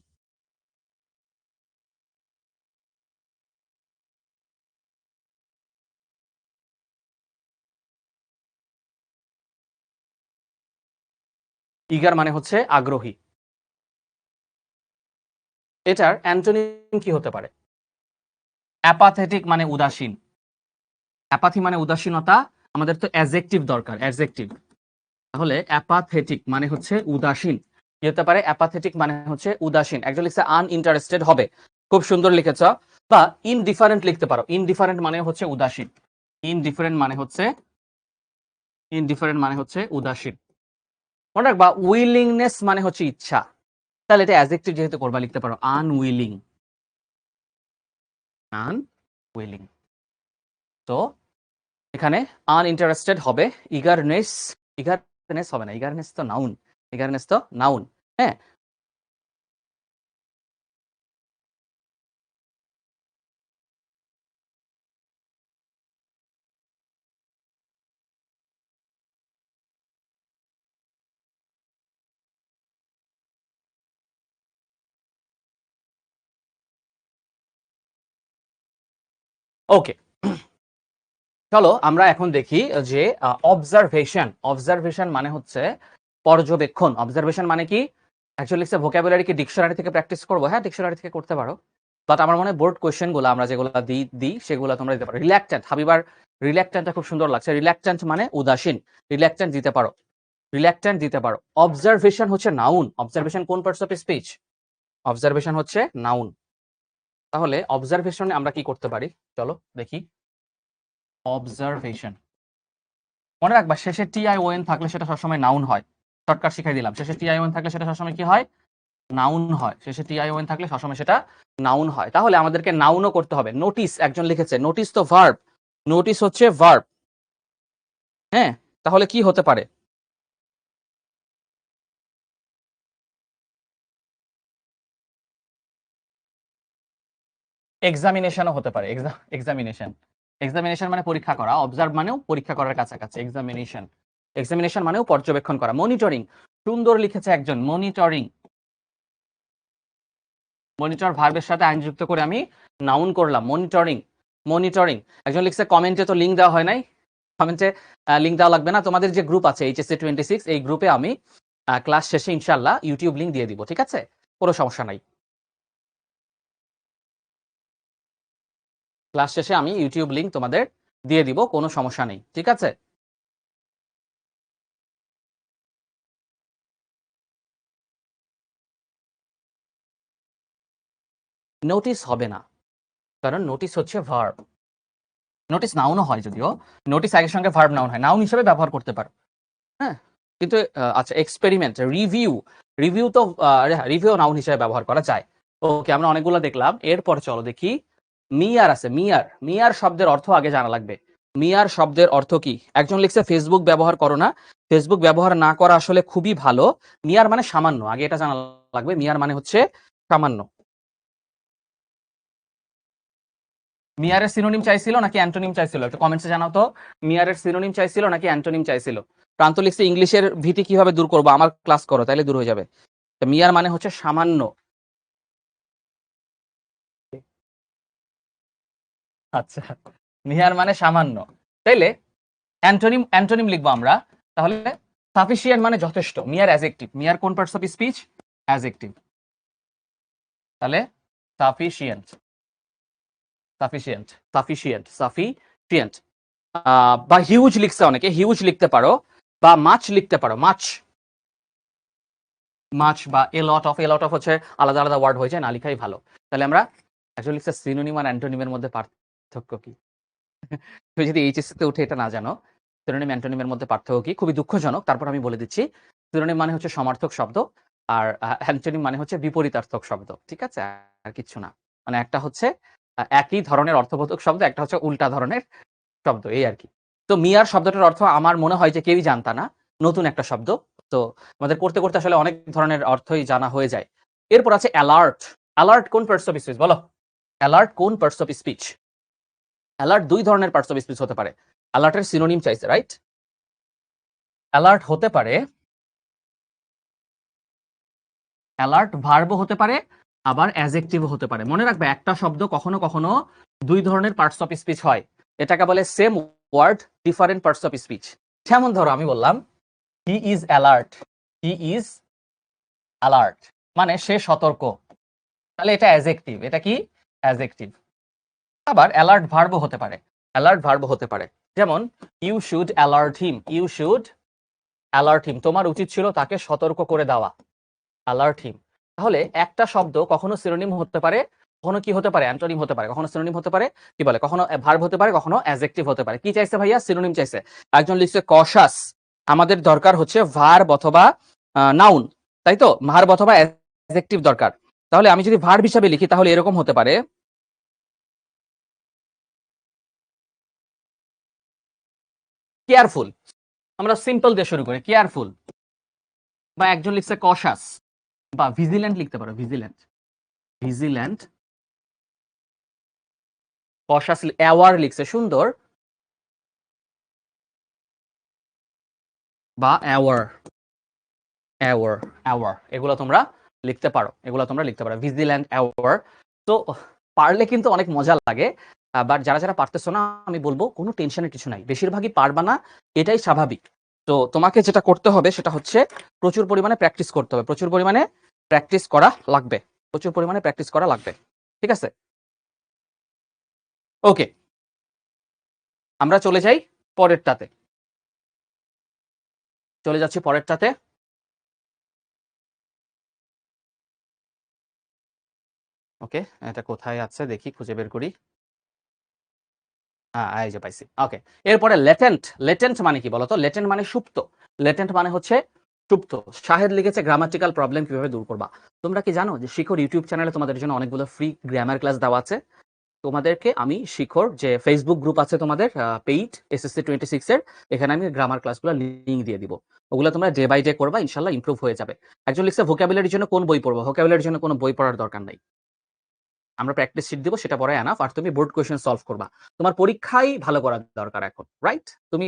ইগার মানে হচ্ছে আগ্রহী। এটার অ্যান্টোনিম কি হতে পারে? অ্যাপাথেটিক মানে উদাসীন। অ্যাপাথি মানে উদাসীনতা, আমাদের তো অ্যাডজেক্টিভ দরকার, অ্যাডজেক্টিভ। তাহলে অ্যাপাথেটিক মানে হচ্ছে উদাসীন। কি হতে পারে? অ্যাপাথেটিক মানে হচ্ছে উদাসীন। একজন লিখছে আনইন্টারেস্টেড হবে, খুব সুন্দর লিখেছ। বা ইনডিফারেন্ট লিখতে পারো, ইনডিফারেন্ট মানে হচ্ছে উদাসীন। ইনডিফারেন্ট মানে হচ্ছে, ইনডিফারেন্ট মানে হচ্ছে উদাসীন। মনে রাখবা উইলিংনেস মানে হচ্ছে ইচ্ছা, তাহলে এটা অ্যাডজেক্টিভ যেহেতু করবা লিখতে পারো আনউইলিং, আনউইলিং। তো এখানে আনইন্টারেস্টেড হবে, ইগারনেস, ইগারনেস হবে না, ইগারনেস তো নাউন, ইগারনেস তো নাউন। হ্যাঁ, ওকে। চলো আমরা এখন দেখি যে অবজারভেশন। অবজারভেশন মানে হচ্ছে পর্যবেক্ষণ। অবজারভেশন মানে কি? অ্যাকচুয়ালি লিখছে ভোকাবুলারি কি ডিকশনারি থেকে প্র্যাকটিস করবো? হ্যাঁ, ডিকশনারি থেকে করতে পারো, বাট আমার মনে হয় বোর্ড কোয়েশ্চেন গুলো আমরা যেগুলো দিই সেগুলো তোমরা দিতে পারো। রিল্যাক্ট্যান্ট, হাবিবার রিল্যাক্ট্যান্টটা খুব সুন্দর লাগছে। রিল্যাক্ট্যান্ট মানে উদাসীন, রিল্যাক্ট্যান্ট দিতে পারো, রিল্যাক্ট্যান্ট দিতে পারো। অবজারভেশন হচ্ছে নাউন। অবজারভেশন কোন পার্টস অফ স্পিচ? অবজারভেশন হচ্ছে নাউন। তাহলে অবজারভেশনে আমরা কি করতে পারি? চলো দেখি। অবজারভেশন, মনে রাখবা শেষে টিআইওএন থাকলে সেটা সবসময় নাউন হয়। শর্টকাট শিখাই দিলাম, শেষে টিআইওএন থাকলে সেটা সবসময় কি হয়? নাউন হয়। শেষে টিআইওএন থাকলে সবসময় সেটা নাউন হয়। তাহলে আমাদেরকে নাউনও করতে হবে। নোটিস, একজন লিখেছে নোটিস তো ভার্ব, নোটিস হচ্ছে ভার্ব। হ্যাঁ, তাহলে কি হতে পারে? এক্সামিনেশনও হতে পারে, এক্সামিনেশন। এক্সামিনেশন মানে পরীক্ষা করা, অবজার্ভ মানেও পরীক্ষা করার কাছাকাছি, এক্সামিনেশন। এক্সামিনেশন মানেও পর্যবেক্ষণ করা। মনিটরিং, সুন্দর লিখেছে একজন, মনিটরিং। মনিটর ভার্বের সাথে আইন যুক্ত করে আমি নাউন করলাম, মনিটরিং, মনিটরিং। একজন লিখছে কমেন্টে তো লিঙ্ক দেওয়া হয় নাই। কমেন্টে লিঙ্ক দেওয়া লাগবে না, তোমাদের যে গ্রুপ আছে এইচএসসি 26, এই গ্রুপে আমি ক্লাস শেষে ইনশাল্লাহ ইউটিউব লিঙ্ক দিয়ে দিব, ঠিক আছে? কোনো সমস্যা নাই। ক্লাস শেষে আমি ইউটিউব লিংক তোমাদের দিয়ে দিব, কোনো সমস্যা নেই, ঠিক আছে? নোটিস হবে না, কারণ নোটিস হচ্ছে ভার্ব। নোটিস নাউনও হয়, যদিও নোটিস আগের সঙ্গে ভার্ব নাউন হয়, নাউন হিসেবে ব্যবহার করতে পারো। হ্যাঁ, কিন্তু আচ্ছা, এক্সপেরিমেন্ট, রিভিউ, রিভিউ তো রিভিউ নাউন হিসেবে ব্যবহার করা যায়। ওকে, আমরা অনেকগুলো দেখলাম। এরপর চলো দেখি মিয়ার আছে। মিয়ার, মিয়ার শব্দের অর্থ আগে জানা লাগবে। মিয়ার শব্দের অর্থ কি? একজন লিখছে ফেসবুক ব্যবহার করো না। ফেসবুক ব্যবহার না করা আসলে খুবই ভালো। মিয়ার মানে সামান্য, আগে এটা জানা লাগবে। মিয়ার মানে হচ্ছে সামান্য। মিয়ারের সিনোনিম চাইছিল নাকি অ্যান্টোনিম চাইছিল? একটু কমেন্টসে জানাও তো, মিয়ারের সিনোনিম চাইছিল নাকি অ্যান্টোনিম চাইছিল? প্রান্ত লিখছে ইংলিশের ভীতি কিভাবে দূর করবো, আমার ক্লাস করো তাইলে দূর হয়ে যাবে। মিয়ার মানে হচ্ছে সামান্য। আচ্ছা, মিয়ার মানে সামান্য, তাইলে অ্যান্টোনিম, অ্যান্টোনিম লিখবো আমরা। তাহলে সাফিসিয়েন্ট মানে যথেষ্ট। মিয়ার অ্যাজেক্টিভ, মিয়ার কোন পার্টস অফ স্পিচ? অ্যাজেক্টিভ। তাহলে সাফিসিয়েন্ট, সাফিসিয়েন্ট, সাফিসিয়েন্ট, সাফিসিয়েন্ট। বা হিউজ লিখছে অনেকে, হিউজ লিখতে পারো, বা মাছ লিখতে পারো, মাছ, মাছ, বা এ lot of. A lot of হচ্ছে আলাদা আলাদা ওয়ার্ড হয়ে যায়, না লিখাই ভালো। তাহলে আমরা অ্যাকচুয়ালি লিখছে সিনোনিম আর অ্যান্টোনিমের মধ্যে পার্থক্য কি? তুমি যদি এইচএসসি তে উঠে এটা না জানো, সিনোনিম অ্যান্টোনিমের মধ্যে পার্থক্য কি, খুবই দুঃখজনক। তারপর আমি বলে দিচ্ছি। সিনোনিম মানে হচ্ছে সমার্থক শব্দ, আর অ্যান্টোনিম মানে হচ্ছে বিপরীতার্থক শব্দ, ঠিক আছে? আর কিছু না। মানে একটা হচ্ছে একই ধরনের অর্থবোধক শব্দ, একটা হচ্ছে উল্টা ধরনের শব্দ, এই আর কি। তো মিয়ার শব্দটার অর্থ আমার মনে হয় যে কেউই জানতা না, নতুন একটা শব্দ। তো আমাদের পড়তে করতে আসলে অনেক ধরনের অর্থই জানা হয়ে যায়। এরপর আছে অ্যালার্ট। অ্যালার্ট কোন পার্টস অফ স্পিচ বলো? অ্যালার্ট কোন পার্টস অফ স্পিচ? অ্যালার্ট দুই ধরনের পার্টস অফ স্পিচ হতে পারে। অ্যালার্টের সিনোনিম চাইছে, রাইট? অ্যালার্ট হতে পারে, অ্যালার্ট ভার্বও হতে পারে, আবার অ্যাজেক্টিভও হতে পারে। মনে রাখবে, একটা শব্দ কখনো কখনো দুই ধরনের পার্টস অফ স্পিচ হয়। এটাকে বলে same word different parts of speech. যেমন ধরো আমি বললাম he is alert, he is alert মানে সে সতর্ক, তাহলে এটা অ্যাজেক্টিভ। এটা কি? অ্যাজেক্টিভ। আবার অ্যালার্ট ভার্বও হতে পারে, অ্যালার্ট ভার্বও হতে পারে। যেমন you should alert him, you should alert him, তোমার উচিত ছিল তাকে সতর্ক করে দেওয়া, অ্যালার্ট হিম। তাহলে একটা শব্দ কখনো সিনোনিম হতে পারে, কখনো কি হতে পারে? অ্যান্টোনিম হতে পারে। কখনো সিনোনিম হতে পারে, কি বলে, কখনো ভার্ব হতে পারে, কখনো অ্যাডজেক্টিভ হতে পারে। কি চাইছে ভাইয়া? সিনোনিম চাইছে। একজন লিখছে কশাস, আমাদের দরকার হচ্ছে ভার্ব অথবা নাউন, তাই তো? ভার্ব অথবা অ্যাডজেক্টিভ দরকার। তাহলে আমি যদি ভার্ব হিসাবে লিখি তাহলে এরকম হতে পারে, কেয়ারফুল। আমরা সিম্পল দিয়ে শুরু করি, কেয়ারফুল। বা একজন লিখছে কশাস, বা ভিজিল্যান্ট লিখতে পারো, ভিজিল্যান্ট, ভিজিল্যান্ট। কশাস, অ্যাওয়ার লিখছে, সুন্দর। বা অ্যাওয়ার, অ্যাওয়ার, অ্যাওয়ার, এগুলো তোমরা লিখতে পারো, এগুলো তোমরা লিখতে পারো, ভিজিল্যান্ট, অ্যাওয়ার। তো পারলে কিন্তু অনেক মজা লাগে। বাট যারা যারা পারতেছো না, আমি বলবো কোনো টেনশনের কিছু নাই, বেশিরভাগই পারবা না, এটাই স্বাভাবিক। তো তোমাকে যেটা করতে হবে সেটা হচ্ছে প্রচুর পরিমাণে প্র্যাকটিস করতে হবে, প্রচুর পরিমাণে প্র্যাকটিস করা লাগবে, প্রচুর পরিমাণে প্র্যাকটিস করা লাগবে, ঠিক আছে? ওকে, আমরা চলে যাই পরেরটাতে, চলে যাচ্ছি পরেরটাতে। ওকে, এটা কোথায় আছে দেখি, খুঁজে বের করি। এই যে পাইছি। ওকে, এরপরে লেটেন্ট। লেটেন্ট মানে কি বলতো? লেটেন্ট মানে সুপ্ত। লেটেন্ট মানে হচ্ছে সুপ্ত। শাহেদ লিখেছে গ্রামাটিক্যাল প্রবলেম কিভাবে দূর করবা। তোমরা কি জানো যে শিখর ইউটিউব চ্যানেলে তোমাদের জন্য অনেকগুলো ফ্রি গ্রামার ক্লাস দেওয়া আছে? তোমাদেরকে আমি শিখর যে ফেসবুক গ্রুপ আছে তোমাদের পেইড এসএসসি 26 এর, এখানে আমি গ্রামার ক্লাসগুলো লিংক দিয়ে দিব। ওগুলো তোমরা ডে বাই ডে করবা, ইনশাআল্লাহ ইমপ্রুভ হয়ে যাবে। একজন লিখছে ভোকাবুলারির জন্য কোন বই পড়বো? ভোকাবুলারির জন্য কোনো বই পড়ার দরকার নাই। আমরা প্র্যাকটিস শিট দিব, সেটা পরে এনাফ। আর তুমি বোর্ড কোয়েশ্চেন সলভ করবা। তোমার পরীক্ষাই ভালো করার দরকার এখন, রাইট? তুমি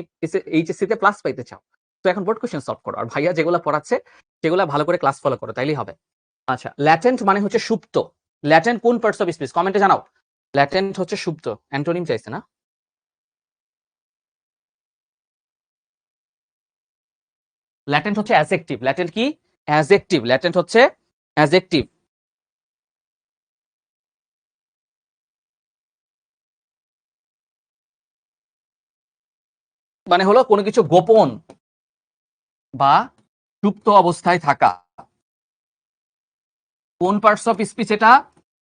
এইচএসসি তে প্লাস পাইতে চাও, তো এখন বোর্ড কোয়েশ্চেন সলভ করো। আর ভাইয়া যেগুলো পড়াচ্ছে সেগুলো ভালো করে ক্লাস ফলো করো, তাইলেই হবে। আচ্ছা, ল্যাটেন্ট মানে হচ্ছে সুপ্ত। ল্যাটেন্ট কোন পার্টস অফ স্পিচ? কমেন্টে জানাও। ল্যাটেন্ট হচ্ছে সুপ্ত, অ্যান্টোনিম চাইছে না? ল্যাটেন্ট হচ্ছে অ্যাজেক্টিভ। ল্যাটেন্ট কি? অ্যাজেক্টিভ। ল্যাটেন্ট হচ্ছে অ্যাজেক্টিভ। মানে হলো কোনো কিছু গোপন বা সুপ্ত অবস্থায় থাকা। কোন পার্টস অফ স্পিচ এটা?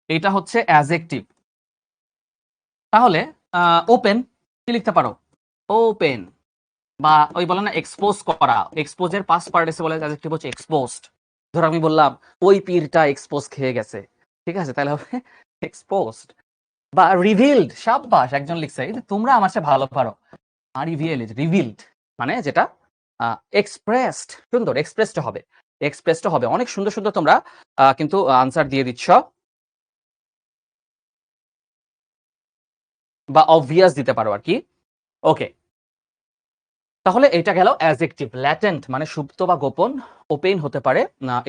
এটা হচ্ছে অ্যাডজেক্টিভ। তাহলে ওপেন কি লিখতে পারো? ওপেন। বা ওই বলে না এক্সপোজ করা, এক্সপোজের পাস্ট পার্টিসিপল অ্যাডজেক্টিভ হচ্ছে এক্সপোজড। ধরো আমি বললাম ওই পীরটা এক্সপোজ খেয়ে গেছে, ঠিক আছে, তাহলে হবে এক্সপোজড। বা রিভিলড, সাব্বাস একজন লিখছে, এই যে তোমরা আমার চেয়ে ভালো পারো। আর রিভিলড মানে যেটা এক্সপ্রেসড, সুন্দর, এক্সপ্রেসড হবে, এক্সপ্রেসড হবে। অনেক সুন্দর সুন্দর তোমরা কিন্তু আনসার দিয়ে দিচ্ছ, বা অবভিয়াস দিতে পারো আর কি। ওকে, তাহলে এটা গেল অ্যাডজেক্টিভ। ল্যাটেন্ট মানে সুপ্ত বা গোপন, ওপেন হতে পারে,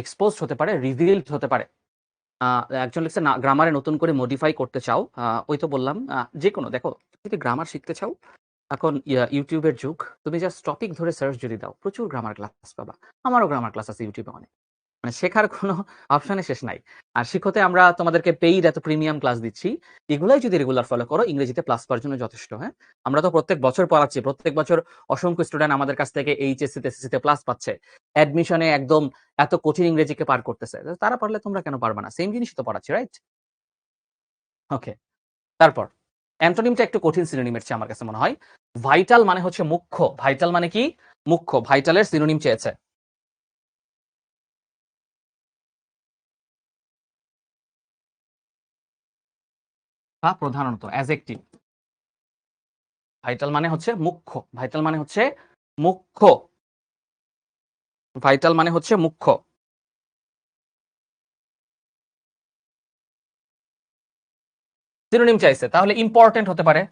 এক্সপোজড হতে পারে, রিভিলড হতে পারে। একজন লিখছে না গ্রামারে নতুন করে মডিফাই করতে চাও, ওই তো বললাম যে কোনো দেখো, যদি গ্রামার শিখতে চাও এখন ইউটিউবের যুগ, তুমি জাস্ট টপিক ধরে সার্চ যদি দাও প্রচুর গ্রামার ক্লাস পাবা। আমারও গ্রামার ক্লাস আছে ইউটিউবে অনেক, মানে শেখার কোনো অপশনে শেষ নাই। আর শিক্ষতে আমরা তোমাদেরকে পেইড এত প্রিমিয়াম ক্লাস দিচ্ছি, এগুলাই যদি রেগুলার ফলো করো ইংরেজিতে প্লাস পাওয়ার জন্য যথেষ্ট। হ্যাঁ, আমরা তো প্রত্যেক বছর পড়াচ্ছি, প্রত্যেক বছর অসংখ্য স্টুডেন্ট আমাদের কাছ থেকে এইচএসসি তে এসএসসি তে প্লাস পাচ্ছে, অ্যাডমিশনে একদম এত কঠিন ইংরেজিকে পার করতেছে। তারা পারলে তোমরা কেন পারবে না? সেম জিনিসই তো পড়াচ্ছি, রাইট? ওকে, তারপর অ্যান্টোনিমটা একটু কঠিন সিনোনিমের চেয়ে আমার কাছে মনে হয়। ভাইটাল মানে হচ্ছে মুখ্য। ভাইটাল মানে কি? মুখ্য। ভাইটালের সিনোনিম চেয়েছে। বা প্রধানত অ্যাডজেক্টিভ। ভাইটাল মানে হচ্ছে মুখ্য, ভাইটাল মানে হচ্ছে মুখ্য, ভাইটাল মানে হচ্ছে মুখ্য। সিনোনিম চাইছে, তাহলে ইম্পর্টেন্ট হতে পারে,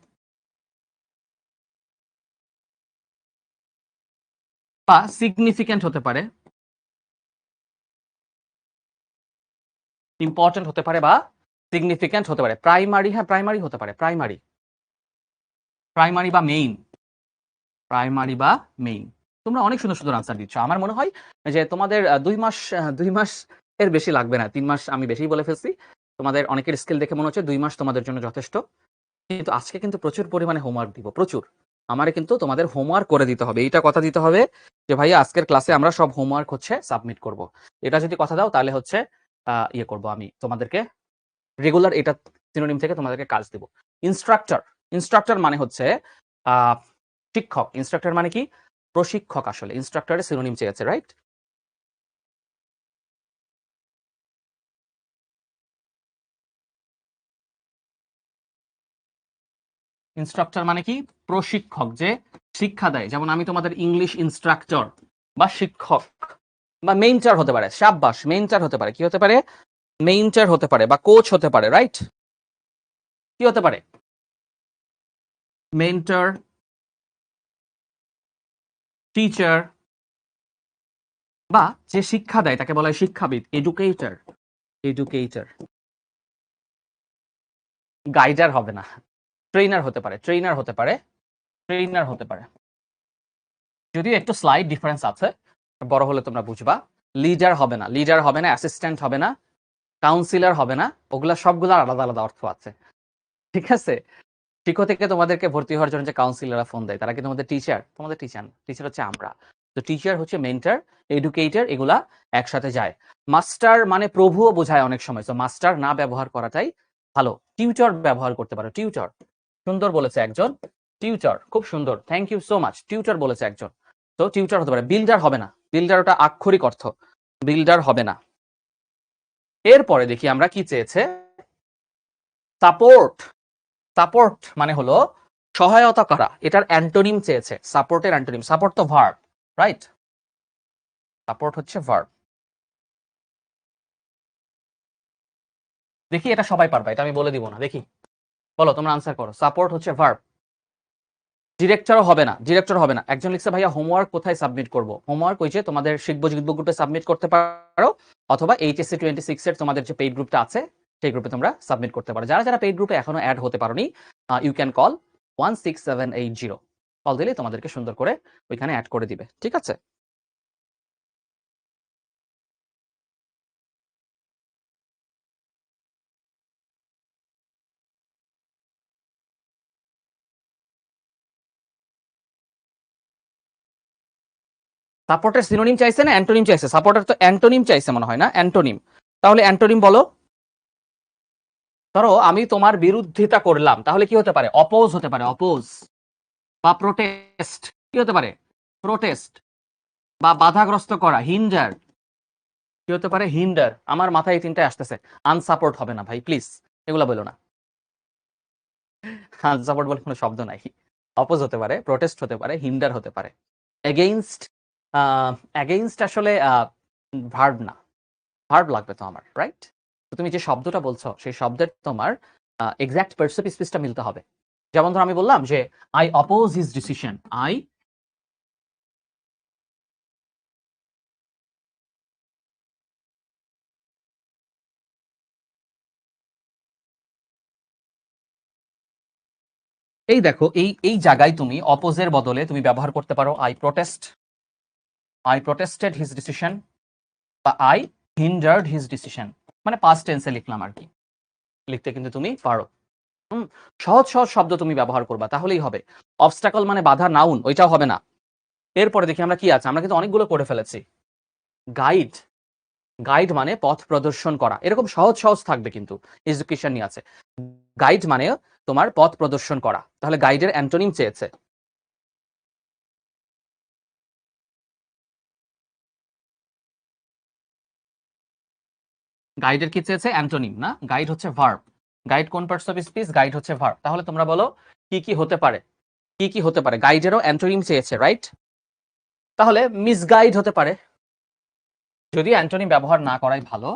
বা সিগনিফিক্যান্ট হতে পারে। ইম্পর্টেন্ট হতে পারে বা সিগনিফিক্যান্ট হতে পারে। প্রাইমারি, হ্যাঁ প্রাইমারি হতে পারে, প্রাইমারি, প্রাইমারি বা মেইন, প্রাইমারি বা মেইন। তোমরা অনেক সুন্দর সুন্দর আনসার দিচ্ছ। আমার মনে হয় যে তোমাদের 2 মাস, 2 মাস এর বেশি লাগবে না, 3 মাস আমি বেশি বলে ফেলছি। তোমাদের অনেকের স্কিল দেখে মনে হচ্ছে 2 মাস তোমাদের জন্য যথেষ্ট। কিন্তু আজকে কিন্তু প্রচুর পরিমাণে হোমওয়ার্ক দিব, প্রচুর। আমারে কিন্তু তোমাদের হোমওয়ার্ক করে দিতে হবে, এইটা কথা দিতে হবে যে ভাইয়া আজকের ক্লাসে আমরা সব হোমওয়ার্ক হচ্ছে সাবমিট করব। এটা যদি কথা দাও তাহলে হচ্ছে ইয়ে করব, আমি তোমাদেরকে রেগুলার এটা সিনোনিম থেকে তোমাদেরকে কাজ দেব। ইনস্ট্রাক্টর, ইনস্ট্রাক্টর মানে হচ্ছে আহ শিক্ষক। ইনস্ট্রাক্টর মানে কি? প্রশিক্ষক। আসলে ইনস্ট্রাক্টরের সিনোনিম চেয়েছে, রাইট? ইনস্ট্রাক্টর মানে কি? প্রশিক্ষক, যে শিক্ষা দেয়। যেমন আমি তোমাদের ইংলিশ ইনস্ট্রাক্টর বা শিক্ষক, বা মেইনটার হতে পারে। সাব্বাস, মেইনটার হতে পারে। কি হতে পারে? মেইনটার হতে পারে, বা কোচ হতে পারে, রাইট? কি হতে পারে? মেন্টর, টিচার, বা যে শিক্ষা দেয় তাকে বলা হয় শিক্ষাবিদ, এডুকেটর, এডুকেটর। গাইডার হবে না, ট্রেনার হতে পারে, ট্রেনার হতে পারে, ট্রেনার হতে পারে। যদিও একটু স্লাইড ডিফারেন্স আছে, বড় হলে তোমরা বুঝবা। লিডার হবে না, লিডার হবে না, অ্যাসিস্ট্যান্ট হবে না, কাউন্সিলর হবে না। ওগুলা সবগুলোর আলাদা আলাদা অর্থ আছে, ঠিক আছে? শিক্ষক থেকে তোমাদেরকে ভর্তি হওয়ার জন্য যে কাউন্সিলররা ফোন দেয় তারা কি তোমাদের টিচার? তোমাদের টিচার না, টিচার হচ্ছে আমরা। তো টিচার হচ্ছে মেন্টর, এডুকেটর, এগুলা একসাথে যায়। মাস্টার মানে প্রভুও বোঝায় অনেক সময়, তো মাস্টার না ব্যবহার করাটাই ভালো। টিউটর ব্যবহার করতে পারো, টিউটর। সুন্দর বলেছে একজন, টিউটর, খুব সুন্দর, thank you so much. Tutor বলেছে একজন, তো টিউটর হতে পারে। বিল্ডার হবে না, বিল্ডার ওটা আক্ষরিক অর্থ, বিল্ডার হবে না। এরপরে দেখি আমরা কি চেয়েছে। সাপোর্ট, সাপোর্ট মানে হলো সহায়তা করা। এটার অ্যান্টোনিম চেয়েছে, সাপোর্টের অ্যান্টোনিম। সাপোর্ট তো ভার্ব, রাইট? সাপোর্ট হচ্ছে ভার্ব। দেখি এটা সবাই পারবা, এটা আমি বলে দিব না। দেখি বলো, তোমরা আনসার করো। সাপোর্ট হচ্ছে ভার্ব। ডিরেক্টরও হবে না, ডিরেক্টর হবে না। একজন লিখছে ভাইয়া হোমওয়ার্ক কোথায় সাবমিট করব? হোমওয়ার্ক ওই যে তোমাদের শিখবো জিতবো গ্রুপে সাবমিট করতে পারো, অথবা এইচএসসি 26 এর তোমাদের যে পেইড গ্রুপটা আছে সেই গ্রুপে তোমরা সাবমিট করতে পারো। যারা যারা পেইড গ্রুপে এখনো অ্যাড হতে পারোনি, ইউ ক্যান কল 16780। কল দিলে তোমাদেরকে সুন্দর করে ওইখানে অ্যাড করে দিবে, ঠিক আছে? সাপোর্টের সিনোনিম চাইছে না অ্যান্টোনিম চাইছে? সাপোর্টার তো অ্যান্টোনিম চাইছে মনে হয় না, অ্যান্টোনিম। তাহলে অ্যান্টোনিম বলো। ধরো আমি তোমার বিরোধিতা করলাম, তাহলে কি হতে পারে? অপোজ হতে পারে, অপোজ বা প্রোটেস্ট। কি হতে পারে? প্রোটেস্ট বা বাধাগ্রস্ত করা, হিন্ডার। কি হতে পারে? হিন্ডার। আমার মাথায় এই তিনটাই আসতেছে। আনসাপোর্ট হবে না ভাই, প্লিজ এগুলা বলো না। আনসাপোর্ট বলে কোনো শব্দ নাই। অপোজ হতে পারে, প্রোটেস্ট হতে পারে, হিন্ডার হতে পারে। এগেইনস্ট, এগেইনস্ট আসলে ভার্ব না, ভার্ব লাগবে তো আমার, রাইট? তো তুমি যে শব্দটা বলছো সেই শব্দের তোমার এক্সাক্ট পার্সিভ স্পিচটা মিলতে হবে। যেমন ধর আমি বললাম যে I oppose his decision, I এই দেখো এই এই জায়গায় তুমি অপোজের বদলে তুমি ব্যবহার করতে পারো I protest, I protested his decision, বা আই হিন্ডার্ড হিজ ডিসিশন। মানে পাস্ট টেন্সে লিখলাম আর কি, লিখতে কিন্তু তুমি পারো। সহজ সহজ শব্দ তুমি ব্যবহার করবা, তাহলেই হবে। অবস্টাকল মানে বাধা, নাউন, ওইটাও হবে না। এরপরে দেখি আমরা কি আছে, আমরা কিন্তু অনেকগুলো করে ফেলেছি। গাইড, গাইড মানে পথ প্রদর্শন করা, এরকম সহজ সহজ থাকবে কিন্তু এডুকেশন নিয়ে আছে। গাইড মানে তোমার পথ প্রদর্শন করা, তাহলে গাইডের অ্যান্টোনিম চেয়েছে। গাইডের কি চেয়েছে? অ্যান্টোনিম না, গাইড হচ্ছে ভার্ব। গাইড কোন পার্টস অফ স্পিচ? গাইড হচ্ছে ভার্ব। তাহলে তোমরা বলো কি কি হতে পারে? কি কি হতে পারে? গাইডেরও অ্যান্টোনিম চেয়েছে, রাইট? তাহলে মিসগাইড হতে পারে, যদি অ্যান্টোনিম ব্যবহার না করাই ভালো।